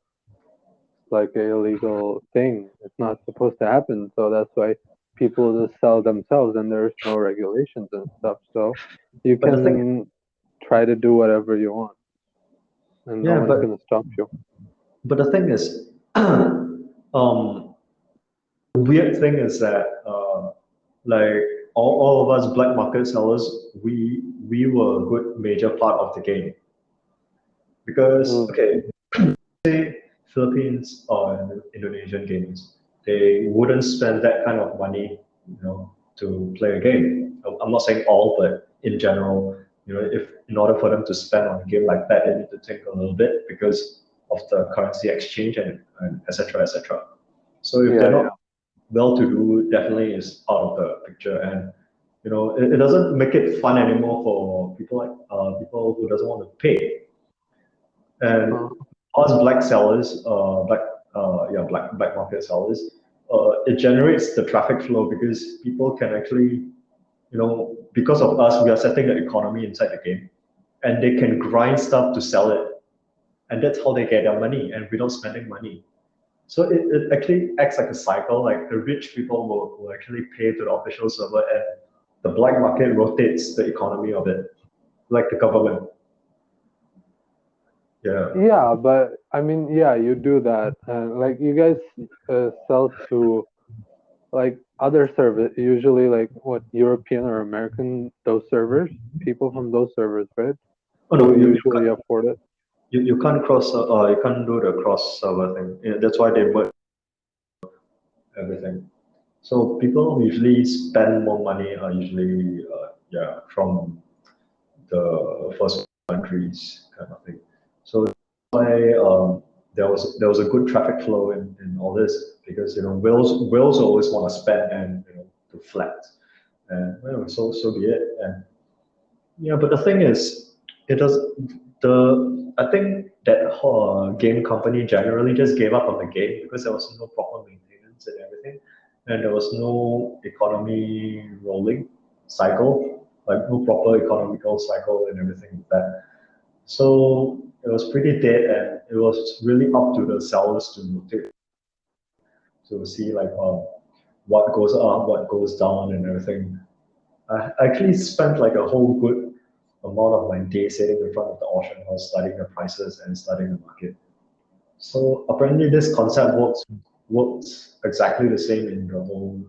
illegal thing. It's not supposed to happen, so that's why people just sell themselves and there's no regulations and stuff. So you But the thing, can try to do whatever you want and no Yeah, one's but gonna stop you. but the thing is, um, the weird thing is that like all of us black market sellers, we were a good major part of the game because Mm. okay, say Philippines or Indonesian gamers, they wouldn't spend that kind of money, to play a game. I'm not saying all, but in general, if in order for them to spend on a game like that, they need to think a little bit because of the currency exchange and etc. etc. So if they're Yeah, not yeah. well-to-do, definitely is out of the picture, and it doesn't make it fun anymore for people like people who doesn't want to pay. And Uh, us black sellers, black market sellers, it generates the traffic flow because people can actually, because of us, we are setting the economy inside the game, and they can grind stuff to sell it, and that's how they get their money, and without spending money. So it actually acts like a cycle. Like the rich people will actually pay to the official server, and the black market rotates the economy of it, like the government. Yeah. yeah, but I mean, yeah, you do that, and like you guys sell to like other service, usually like what European or American those servers, people from those servers, right? Oh no, Who you usually can't, afford it. you can't you can't do the cross server thing. Yeah, that's why they merge everything. So people usually spend more money, usually yeah, from the first countries kind of thing. So that's why there was a good traffic flow in all this because whales always want to spend and to flex, and so be it. And yeah, but the thing is, it does the I think that game company generally just gave up on the game because there was no proper maintenance and everything, and there was no economy rolling cycle, like no proper economical cycle and everything like that. So it was pretty dead, and it was really up to the sellers to rotate to see like what goes up, what goes down, and everything. I actually spent like a whole good amount of my day sitting in front of the auction house, studying the prices and studying the market. So apparently, this concept works exactly the same in the whole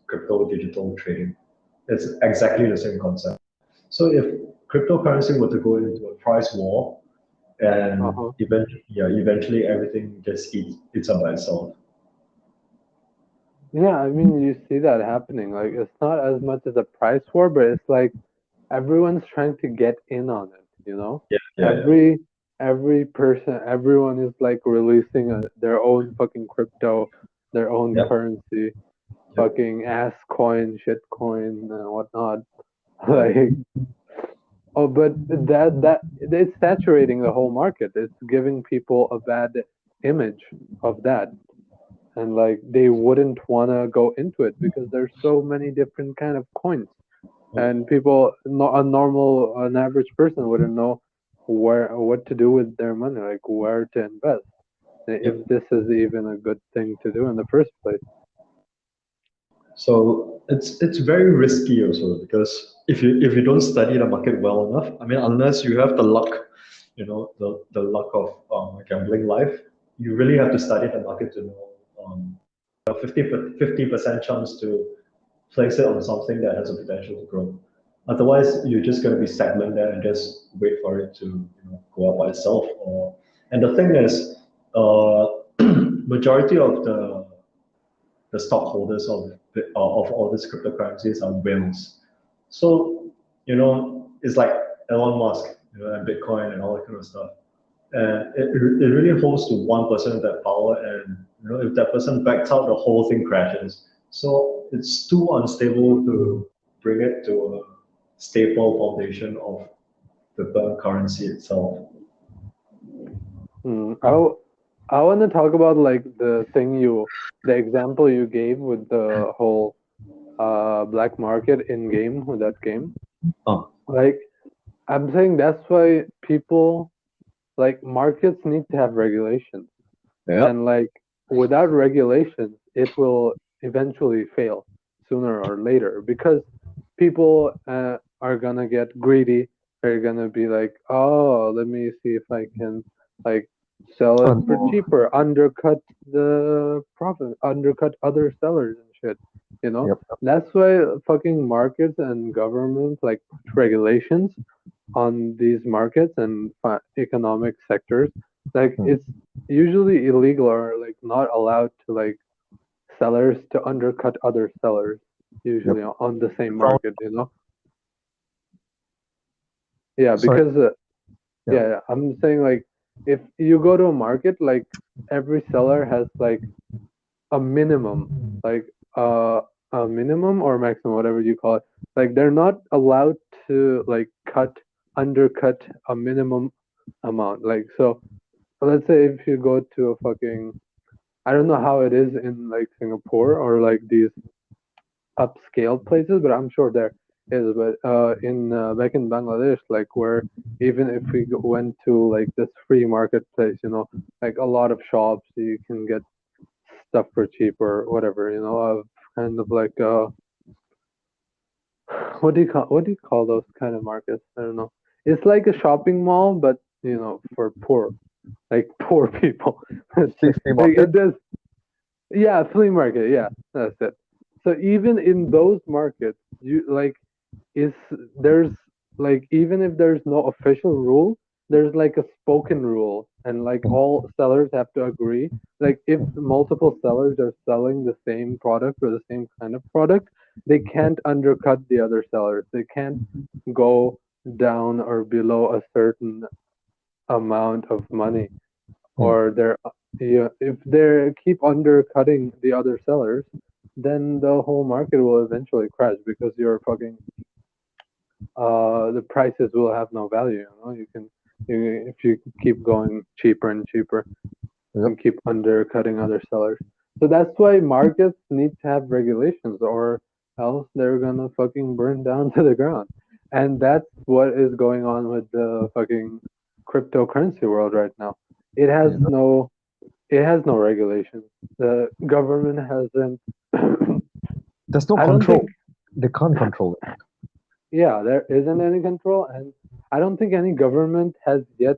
crypto digital trading. It's exactly the same concept. So if cryptocurrency were to go into a price war, and Uh-huh. eventually everything just eats up by itself. Yeah, I mean, you see that happening. Like, it's not as much as a price war, but it's like everyone's trying to get in on it, you know? Yeah, yeah, yeah, Every every person, everyone is like releasing their own fucking crypto, their own yeah, currency, yeah. fucking ass coin, shit coin, and whatnot. Right. Like, oh, but that it's saturating the whole market. It's giving people a bad image of that, and like they wouldn't want to go into it because there's so many different kind of coins, and people, a normal, an average person wouldn't know what to do with their money, like where to invest, if Yep. this is even a good thing to do in the first place. So it's very risky also because if you don't study the market well enough, I mean, unless you have the luck, the luck of gambling life, you really have to study the market to know a 50% chance to place it on something that has a potential to grow. Otherwise, you're just going to be stagnant there and just wait for it to go up by itself. And the thing is, uh, majority of the stockholders of all these cryptocurrencies are whales. So, it's like Elon Musk, and Bitcoin and all that kind of stuff. And it really holds to 1% of that power. And, if that person backs out, the whole thing crashes. So it's too unstable to bring it to a stable foundation of the currency itself. Hmm. I want to talk about like the example you gave with the whole black market in game with that game. Oh, Like, I'm saying that's why people, like, markets need to have regulations, yeah. and like without regulations, it will eventually fail sooner or later because people are gonna get greedy. They're gonna be like, oh, let me see if I can like sell it for No. cheaper, undercut the profit, undercut other sellers and shit. You know, Yep. that's why fucking markets and governments like put regulations on these markets and economic sectors. Like, Hmm. it's usually illegal or like not allowed to like sellers to undercut other sellers Yep. usually on the same From market, you know? Yeah, sorry. because Yeah. yeah, I'm saying like if you go to a market, like every seller has like a minimum, like a minimum or maximum, whatever you call it. Like, they're not allowed to like undercut a minimum amount. Like, so let's say if you go to a fucking, I don't know how it is in like Singapore or like these upscale places, but I'm sure there is. But in back in Bangladesh, like where even if we went to like this free marketplace, like a lot of shops, you can get stuff for cheap or whatever, of kind of like what do you call those kind of markets? I don't know. It's like a shopping mall, but for poor, like poor people. Flea Like market. it does. Yeah, flea market. Yeah, that's it. So even in those markets, you like is there's like even if there's no official rule, there's like a spoken rule, and like all sellers have to agree. Like if multiple sellers are selling the same product or the same kind of product, they can't undercut the other sellers. They can't go down or below a certain amount of money, or they're yeah, if they keep undercutting the other sellers, then the whole market will eventually crash because you're fucking the prices will have no value. You know, if you keep going cheaper and cheaper Yep. and keep undercutting other sellers. So that's why markets need to have regulations, or else they're gonna fucking burn down to the ground. And that's what is going on with the fucking cryptocurrency world right now. It has Yep. no it has no regulations. The government hasn't. There's no I don't control. think. They can't control it. Yeah, there isn't any control, and I don't think any government has yet.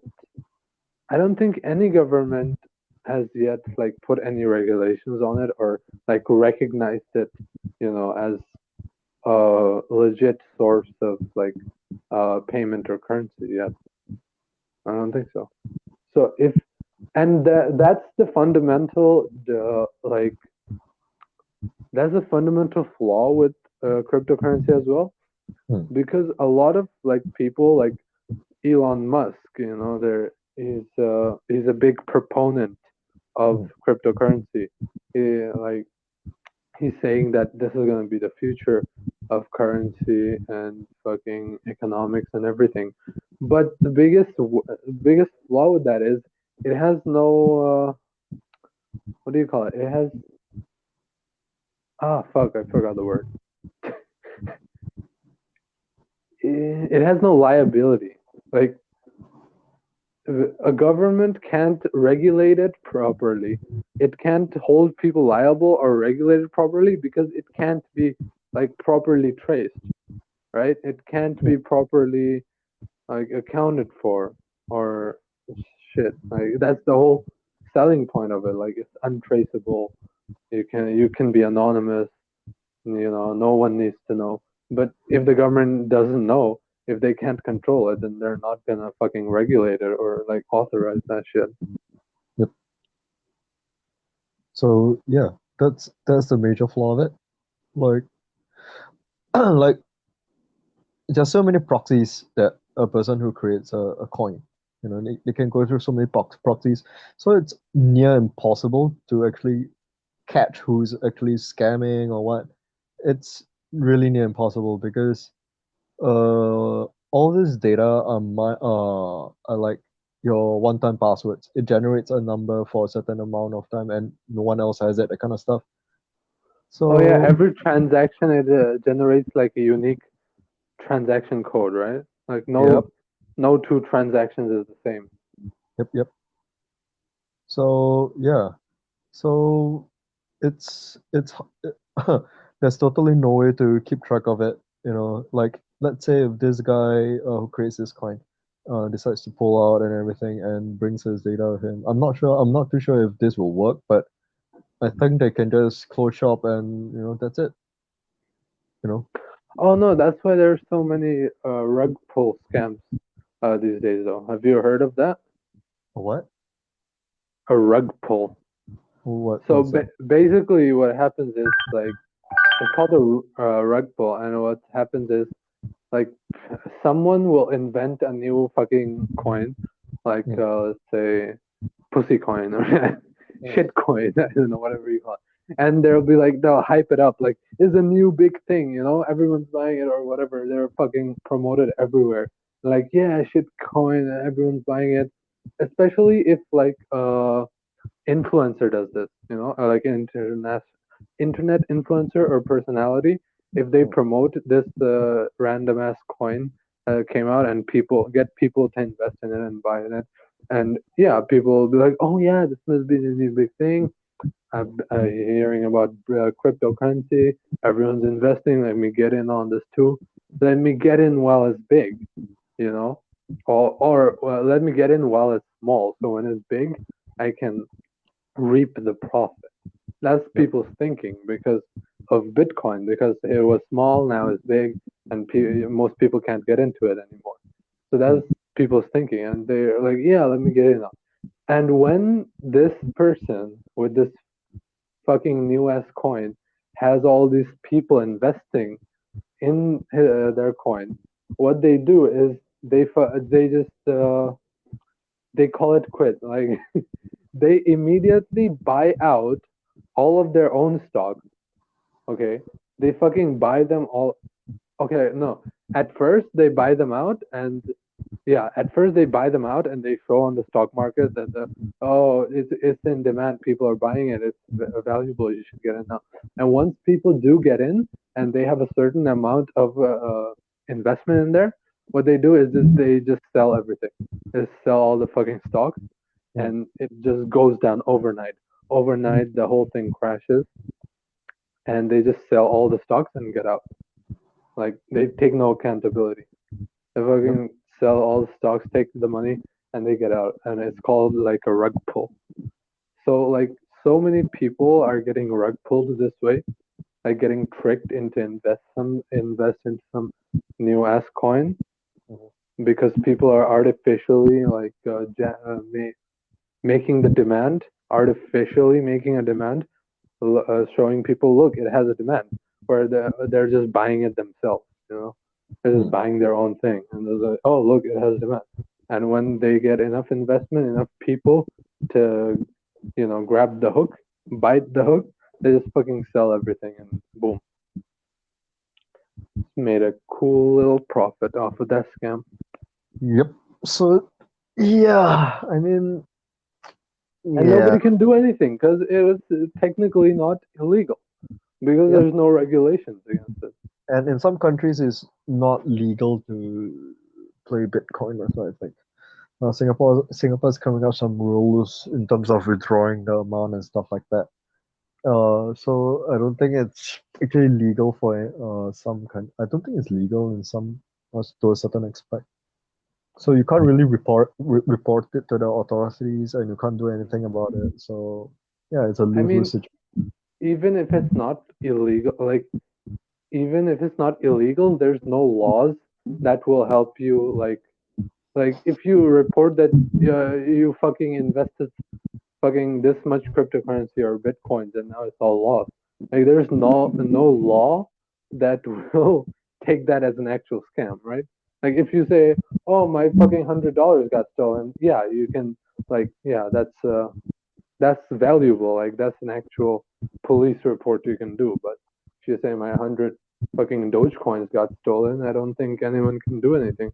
I don't think any government has yet like put any regulations on it or like recognized it, as a legit source of like payment or currency yet. I don't think so. So if and that's the fundamental like that's a fundamental flaw with cryptocurrency as well, Hmm. because a lot of like people like Elon Musk, there he's a big proponent of cryptocurrency. Like he's saying that this is going to be the future of currency and fucking economics and everything. But the biggest flaw with that is it has no what do you call it? It has fuck, I forgot the word. It has no liability. Like a government can't regulate it properly. It can't hold people liable or regulate it properly because it can't be like properly traced, right? It can't be properly like accounted for or shit. Like that's the whole selling point of it. Like it's untraceable. You can be anonymous. No one needs to know. But if the government doesn't know, if they can't control it, then they're not gonna fucking regulate it or like authorize that shit. Yep. So yeah, that's the major flaw of it. Like like there's so many proxies that a person who creates a coin, they can go through so many proxies. So it's near impossible to actually catch who's actually scamming or what. It's really near impossible because all this data are like your one-time passwords. It generates a number for a certain amount of time, and no one else has it. That kind of stuff. Oh yeah, So every transaction it generates like a unique transaction code, right? Like yep, no two transactions is the same. yep. So yeah, so it's there's totally no way to keep track of it. Like let's say if this guy who creates this coin decides to pull out and everything and brings his data with him. I'm not too sure if this will work, but I think they can just close shop and that's it. You know Oh no, that's why there's so many rug pull scams these days though. Have you heard of that? what? A rug pull. So What's that? basically what happens is like it's called a rug pull, and what happens is like someone will invent a new fucking coin, like Yeah. let's say pussy coin or shit coin, I don't know, whatever you call it. And they'll hype it up like it's a new big thing, everyone's buying it or whatever. They're fucking promoted everywhere. Like, yeah, shit coin, everyone's buying it. Especially if like influencer does this, or like an internet influencer or personality. If they promote this random ass coin came out and people to invest in it and buy in it, and yeah, people will be like, oh yeah, this must be the new big thing. I'm hearing about cryptocurrency. Everyone's investing. Let me get in on this too. Let me get in while it's big, you know, or well, let me get in while it's small. So when it's big, I can reap the profit. That's Yep. people's thinking because of Bitcoin because it was small, now it's big, and most people can't get into it anymore. So that's people's thinking, and they're like, yeah, let me get in. And when this person with this fucking new ass coin has all these people investing in their coin, what they do is they just they call it quit. Like they immediately buy out all of their own stocks. Okay, they fucking buy them all. Okay, no. At first they buy them out, and at first they buy them out and they show on the stock market that it's in demand. People are buying it. It's valuable. You should get in now. And once people do get in and they have a certain amount of investment in there, what they do is they just sell everything. They sell all the fucking stocks, and it just goes down overnight. Overnight, the whole thing crashes, and they just sell all the stocks and get out. Like they take no accountability. They fucking sell all the stocks, take the money, and they get out. And it's called like a rug pull. So like so many people are getting rug pulled this way, like getting tricked into invest into some new ass coin because people are artificially like making the demand, artificially making a demand, showing people, look, it has a demand, where they're just buying it themselves, they're just buying their own thing, and they're like, oh, look, it has demand. And when they get enough investment, enough people to, grab the hook, bite the hook, they just fucking sell everything, and boom, made a cool little profit off of that scam. Yep. So yeah, I mean, And nobody can do anything because it was technically not illegal because there's no regulations against it. And in some countries, it's not legal to play Bitcoin. That's what I think. Singapore's coming up some rules in terms of withdrawing the amount and stuff like that. So I don't think it's actually legal for some kind. I don't think it's legal in some to a certain extent. So you can't really report it to the authorities, and you can't do anything about it. So yeah, it's a lose-lose situation. Even if it's not illegal, there's no laws that will help you. Like if you report that you fucking invested fucking this much cryptocurrency or bitcoins and now it's all lost. Like there's no law that will take that as an actual scam, right? Like if you say, oh, my fucking $100 got stolen, yeah, you can that's valuable. Like that's an actual police report you can do. But if you say my 100 fucking DogeCoins got stolen, I don't think anyone can do anything.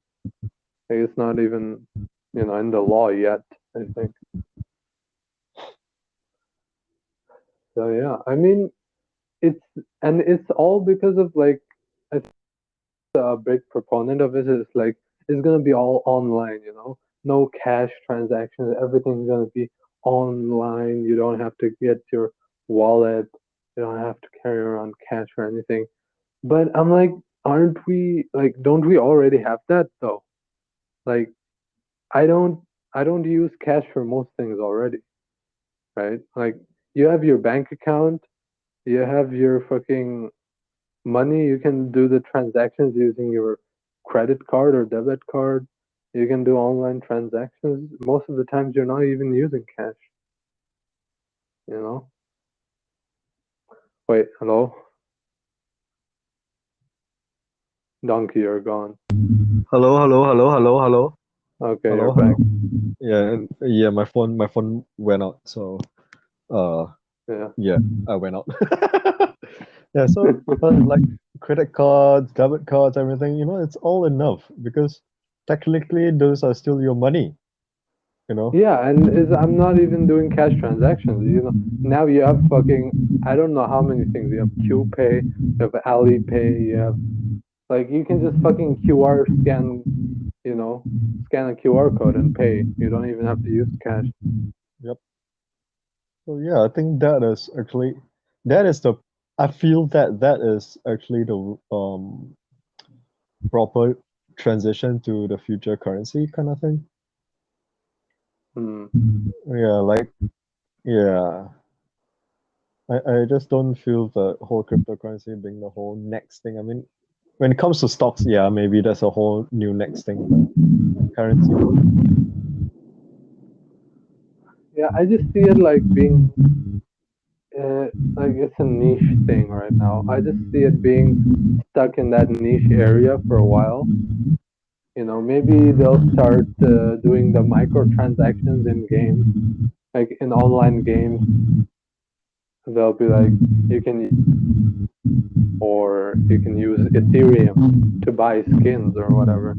Like, it's not even in the law yet, I think. So yeah, I mean, it's all because of like I think a big proponent of it is like it's gonna be all online, no cash transactions. Everything's gonna be online. You don't have to get your wallet. You don't have to carry around cash or anything. But I'm like, don't we already have that though? Like, I don't use cash for most things already, right? Like, you have your bank account, you have your fucking money, you can do the transactions using your credit card or debit card. You can do online transactions. Most of the times you're not even using cash. Wait, hello? Donkey, you're gone. Hello. Okay, Hello, you're back. Yeah, my phone went out, so I went out. Yeah, so like credit cards, debit cards, everything, it's all enough because technically those are still your money, Yeah, and I'm not even doing cash transactions. Now you have fucking, I don't know how many things. You have QPay, you have Alipay, you have like you can just fucking scan a QR code and pay. You don't even have to use cash. Yep. So yeah, I think that is the I feel that is actually the proper transition to the future currency kind of thing. Hmm. Yeah, like yeah. I just don't feel the whole cryptocurrency being the whole next thing. I mean, when it comes to stocks, yeah, maybe that's a whole new next thing. But currency, Yeah, I just see it like being like it's a niche thing right now. I just see it being stuck in that niche area for a while. Maybe they'll start doing the microtransactions in games, like in online games. They'll be like, you can or you can use Ethereum to buy skins or whatever.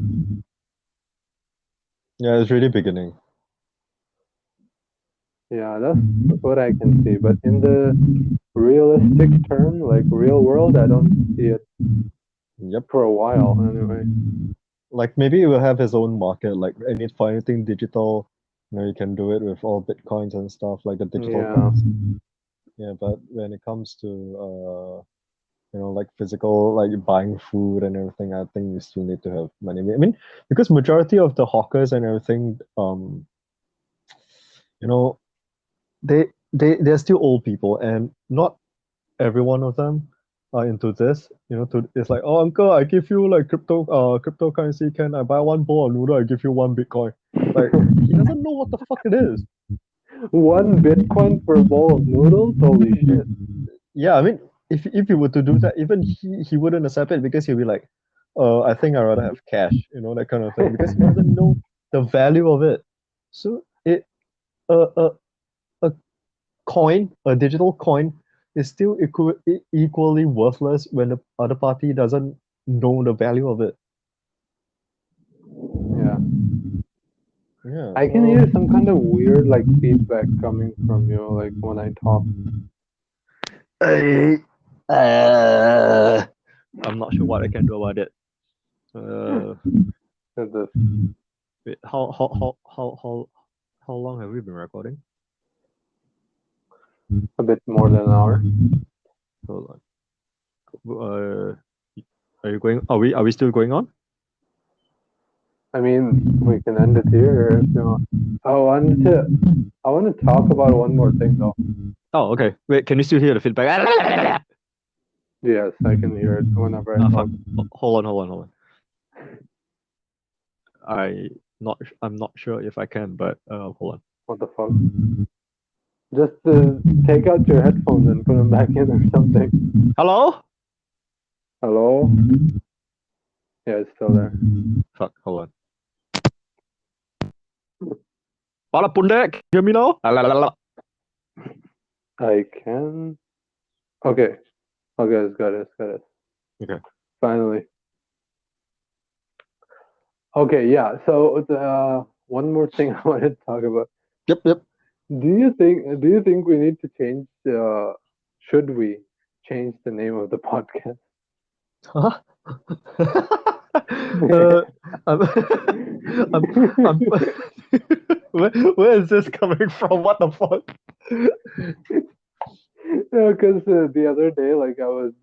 yeah, it's really beginning. Yeah, that's what I can see. But in the realistic term, like real world, I don't see it Yep. for a while anyway. Like maybe it will have its own market. Like for anything digital, you can do it with all bitcoins and stuff like the digital Yeah. coins. Yeah, but when it comes to like physical, like buying food and everything, I think you still need to have money. I mean, because majority of the hawkers and everything, you know, they're still old people, and not every one of them are into this. It's like, oh uncle, I give you like cryptocurrency. Can I buy one bowl of noodle? I give you one Bitcoin. Like he doesn't know what the fuck it is. 1 Bitcoin for a bowl of noodles? Holy shit. Yeah, I mean, if you were to do that, even he wouldn't accept it because he'll be like, I think I'd rather have cash, that kind of thing, because he doesn't know the value of it. So a a coin, a digital coin, is still equally worthless when the other party doesn't know the value of it. Yeah. Yeah. I can hear some kind of weird like feedback coming from you, like when I talk. I'm not sure what I can do about it. Wait, how long have we been recording? A bit more than an hour. Hold on. Are you going? Are we still going on? I mean, we can end it here if you want. I want to talk about one more thing though. Oh, okay. Wait, can you still hear the feedback? Yes, I can hear it whenever I talk. Hold on. I'm not sure if I can, but hold on. What the fuck? Just take out your headphones and put them back in or something. Hello? Hello? Yeah, it's still there. Fuck, hold on. Pala Punde, can you hear me now? I can. Okay. Okay, it's got it. Okay. Finally. Okay, yeah. So one more thing I wanted to talk about. Yep. Do you think we need to change should we change the name of the podcast? Huh? where is this coming from? What the fuck? Because the other day, like I was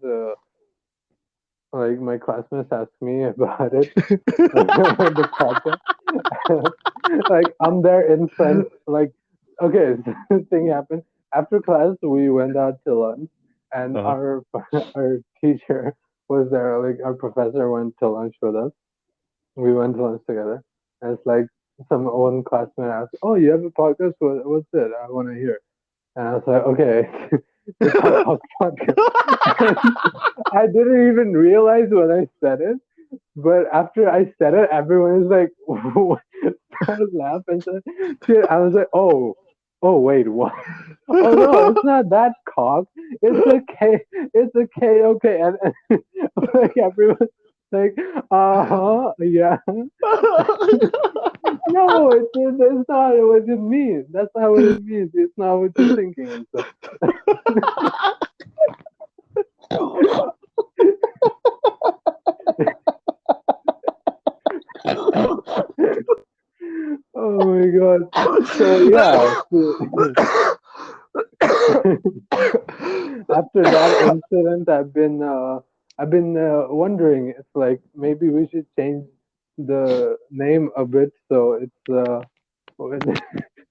like my classmates asked me about it, the podcast. Like I'm there in front. Like okay, this thing happened after class. We went out to lunch, and our teacher was there. Like our professor went to lunch with us. We went to lunch together, and it's like some one classmate asked, "Oh, you have a podcast? What's it? I want to hear." And I was like, "Okay, it's called podcast." I didn't even realize when I said it, but after I said it, everyone was like, started laughing. Shit, I was like, oh, wait, what? Oh no, it's not that cock. It's a K. It's a K. Okay, and like everyone. Like, yeah. No, it's not what it means. That's not what it means. It's not what you're thinking and stuff. Oh my god. So yeah. After that incident, I've been wondering if like maybe we should change the name a bit so it's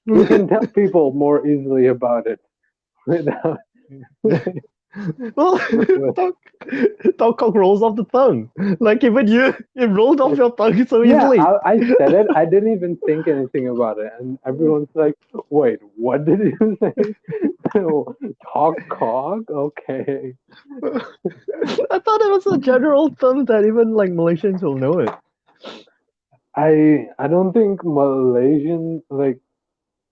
we can tell people more easily about it without Well, talk cock rolls off the tongue. Like even you, it rolled off your tongue so Yeah, easily. I said it. I didn't even think anything about it, and everyone's like, "Wait, what did you say?" Talk cock? Okay. I thought it was a general term that even like Malaysians will know it. I don't think Malaysian like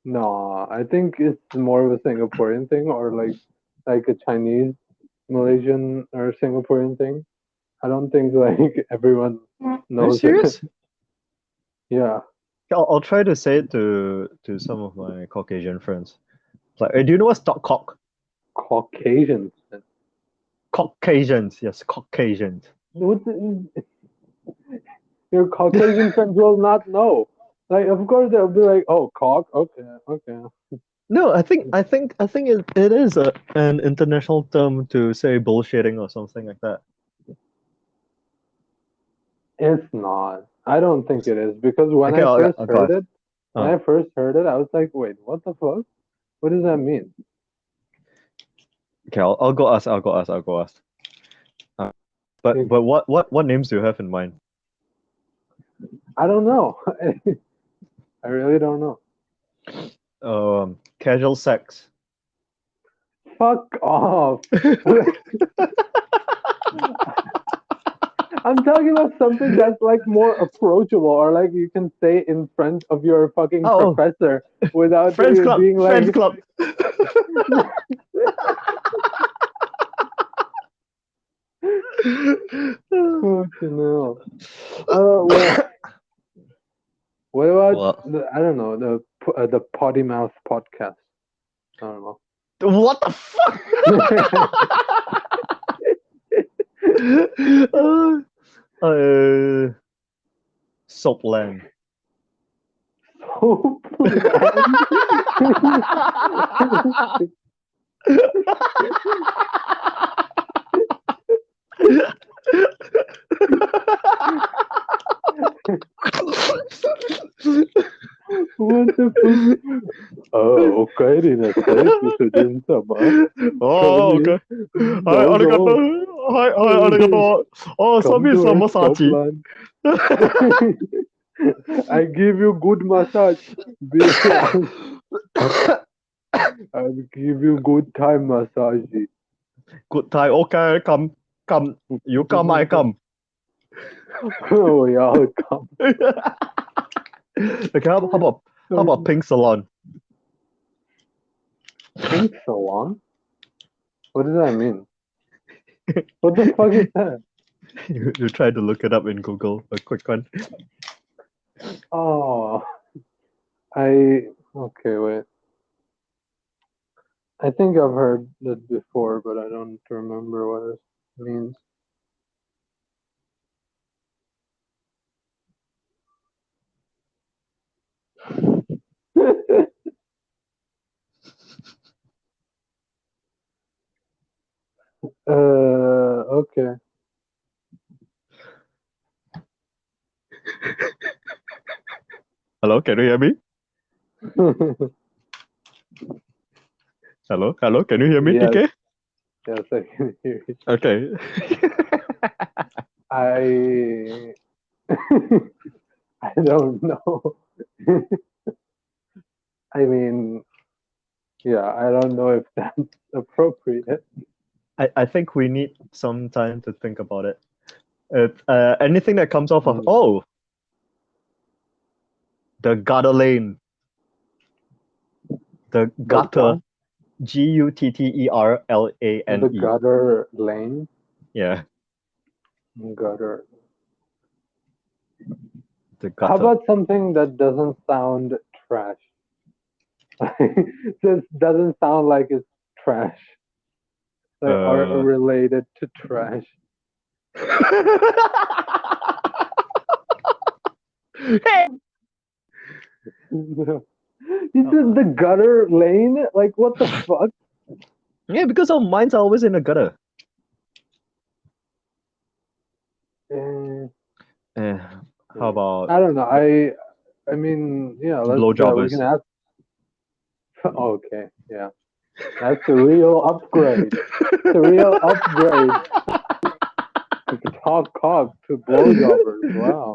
no. I think it's more of a Singaporean thing or like a Chinese Malaysian or Singaporean thing. I don't think like everyone Are you knows it. serious? Yeah. I'll try to say it to some of my Caucasian friends. Like, hey, do you know what's dog cock? Caucasians. Caucasians, yes, Caucasians. What's it? Your Caucasian friends will not know. Like, of course they'll be like, "Oh, cock. Okay, okay." No, I think it is an international term to say bullshitting or something like that. It's not. I don't think it is because when Okay, I first I'll go heard ahead. it, I was like, "Wait, what the fuck? What does that mean?" Okay, I'll go ask. I'll go ask. But what names do you have in mind? I don't know. I really don't know. Casual sex. Fuck off. I'm talking about something that's like more approachable or like you can say in front of your fucking Oh, professor without Friends it Club. being Friends like Club. oh no. Well, what about Well, I don't know the Potty Mouth podcast. I don't know. what the fuck? Soapland. What the fuck? Okay, din sama. Oh, okay. Hi, arigato. Hi, arigato. Oh, Come sami to our samasachi. Soapland. I give you good massage. I'll give you good time massage. Good time. Okay, come. You come, I come. Oh yeah, I'll come. Okay, how about Pink Salon? Pink salon? What does that mean? What the fuck is that? You try to look it up in Google. A quick one. Oh, okay, wait. I think I've heard that before, but I don't remember what it means. Okay. Hello, can you hear me? Hello, can you hear me, Yes. TK? Yes, I can hear you. Okay. I I don't know. I mean, yeah, I don't know if that's appropriate. I think we need some time to think about it. Anything that comes off of the gutter lane. The gutter. what? Gutterlane. The gutter lane? Yeah, Gutter. the How gutter. about something that doesn't sound trash? Just doesn't sound like it's trash. Like, or related to trash. Hey! This is the gutter lane? Like, what the fuck? Yeah, because our minds are always in the gutter. How about I don't know. I mean, yeah, we blowjobbers? can ask. Okay, yeah. That's a real upgrade. It's a real upgrade. Talk cock to blowjobbers. Wow.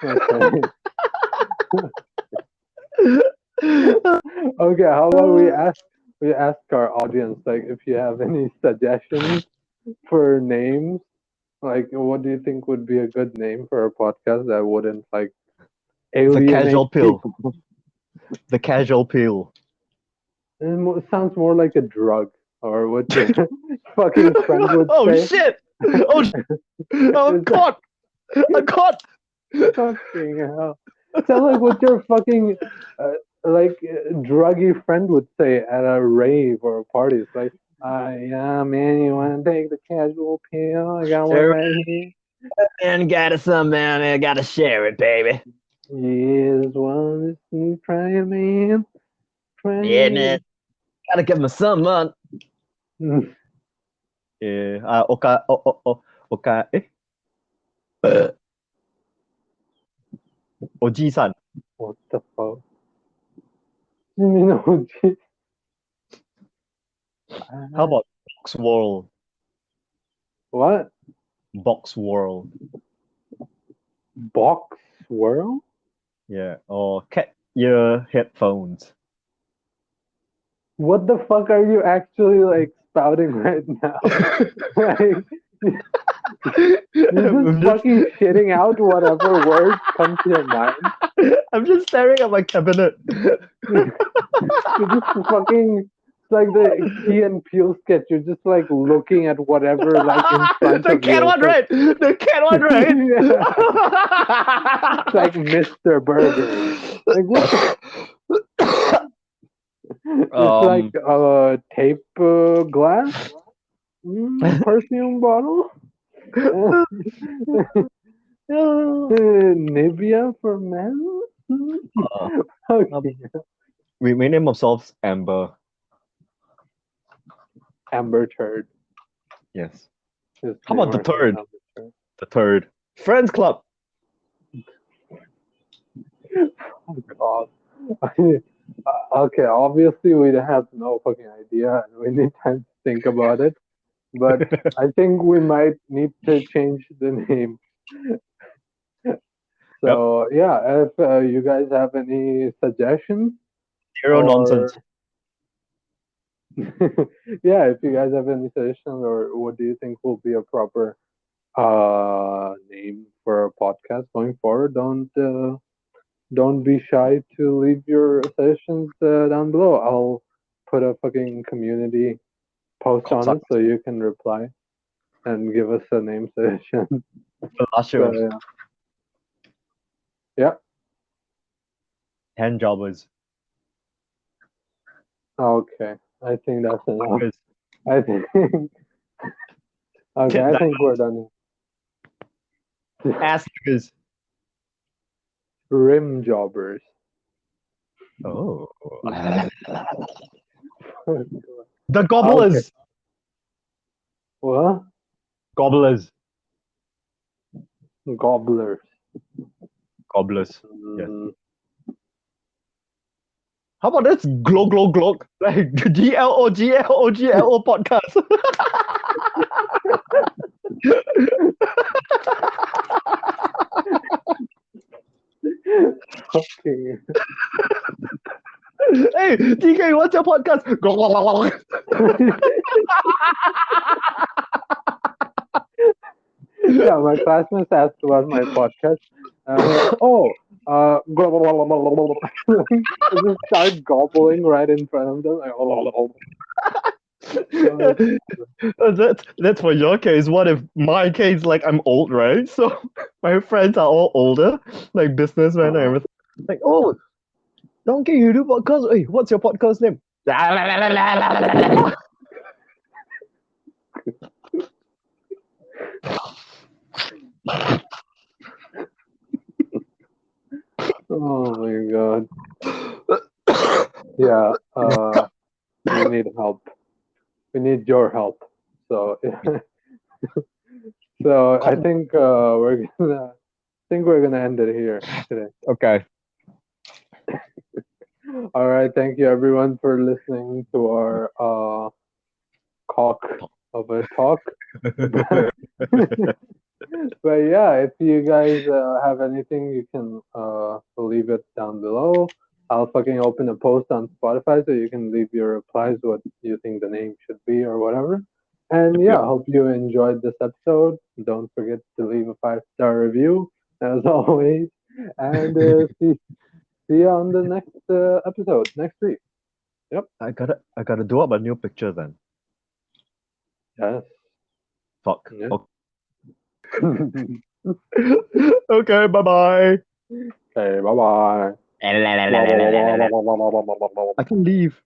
Okay. Okay. How about we ask our audience like if you have any suggestions for names. Like, what do you think would be a good name for a podcast that wouldn't like The alienate casual pill. people? The casual pill. It sounds more like a drug, or what your fucking friend would Oh say. shit! Oh, I'm caught! I'm caught! Fucking hell. Sounds like what your fucking druggy friend would say at a rave or a party. It's like, yeah, man, you want to take the casual pill? I got one right here. Man, got it, some man. I gotta share it, baby. Yes, one is try it, man. Try Yeah, it. man. Gotta give me some, man. Mm. Yeah. Oka. Oji-san. What the fuck? You mean OG? How about Box World? What? Box World. Box Swirl? Yeah. Or cat ear headphones. What the fuck are you actually like spouting right now? Like, you're I'm just fucking shitting out whatever words come to your mind. I'm just staring at my cabinet. You're just fucking. It's like the Key and Peele sketch. You're just like looking at whatever like in front The of cat you. one, It's like, right? The cat one, right? It's like Mr. Burger. Like what? It's like a tape glass, perfume bottle, Nivea for men. Okay. we name ourselves Amber. Amber Turd. Yes. Just How about name the ourselves third? Amber Turd. The third. Friends Club. Oh, God. Okay, obviously we have no fucking idea and we need time to think about it. But I think we might need to change the name. So yeah, if you guys have any suggestions Zero or nonsense. yeah, if you guys have any suggestions or what do you think will be a proper name for a podcast going forward, don't be shy to leave your suggestions down below. I'll put a fucking community post on it so you can reply and give us a name suggestion. Last So show. yeah. Yeah. Hand jobbers. Okay. I think that's enough. Fuckers. I think okay, I think we're done. Ass niggas. Rim jobbers. Oh. Okay. The gobblers. What? Gobblers. Gobblers. Gobblers. Yes. Mm, How about this glog like GLO podcast? Okay. Hey, DK, what's your podcast? Yeah, my classmates asked about my podcast. Just start gobbling right in front of them. That's for your case. What if my case, like I'm old, right? So my friends are all older, like businessmen and everything. Like, oh, Donkey, you do podcast? Hey, what's your podcast name? Oh my god. Yeah, we need help. We need your help. So, so I think we're gonna end it here today. Okay. All right, thank you everyone for listening to our cock of a talk. But yeah, if you guys have anything, you can leave it down below. I'll fucking open a post on Spotify so you can leave your replies, what you think the name should be or whatever. And yeah, Yep. hope you enjoyed this episode. Don't forget to leave a 5-star review as always. And see you on the next episode next week. I gotta do up a new picture then. Yes. Fuck. Yeah. Okay, bye bye. Okay, bye bye. I can leave.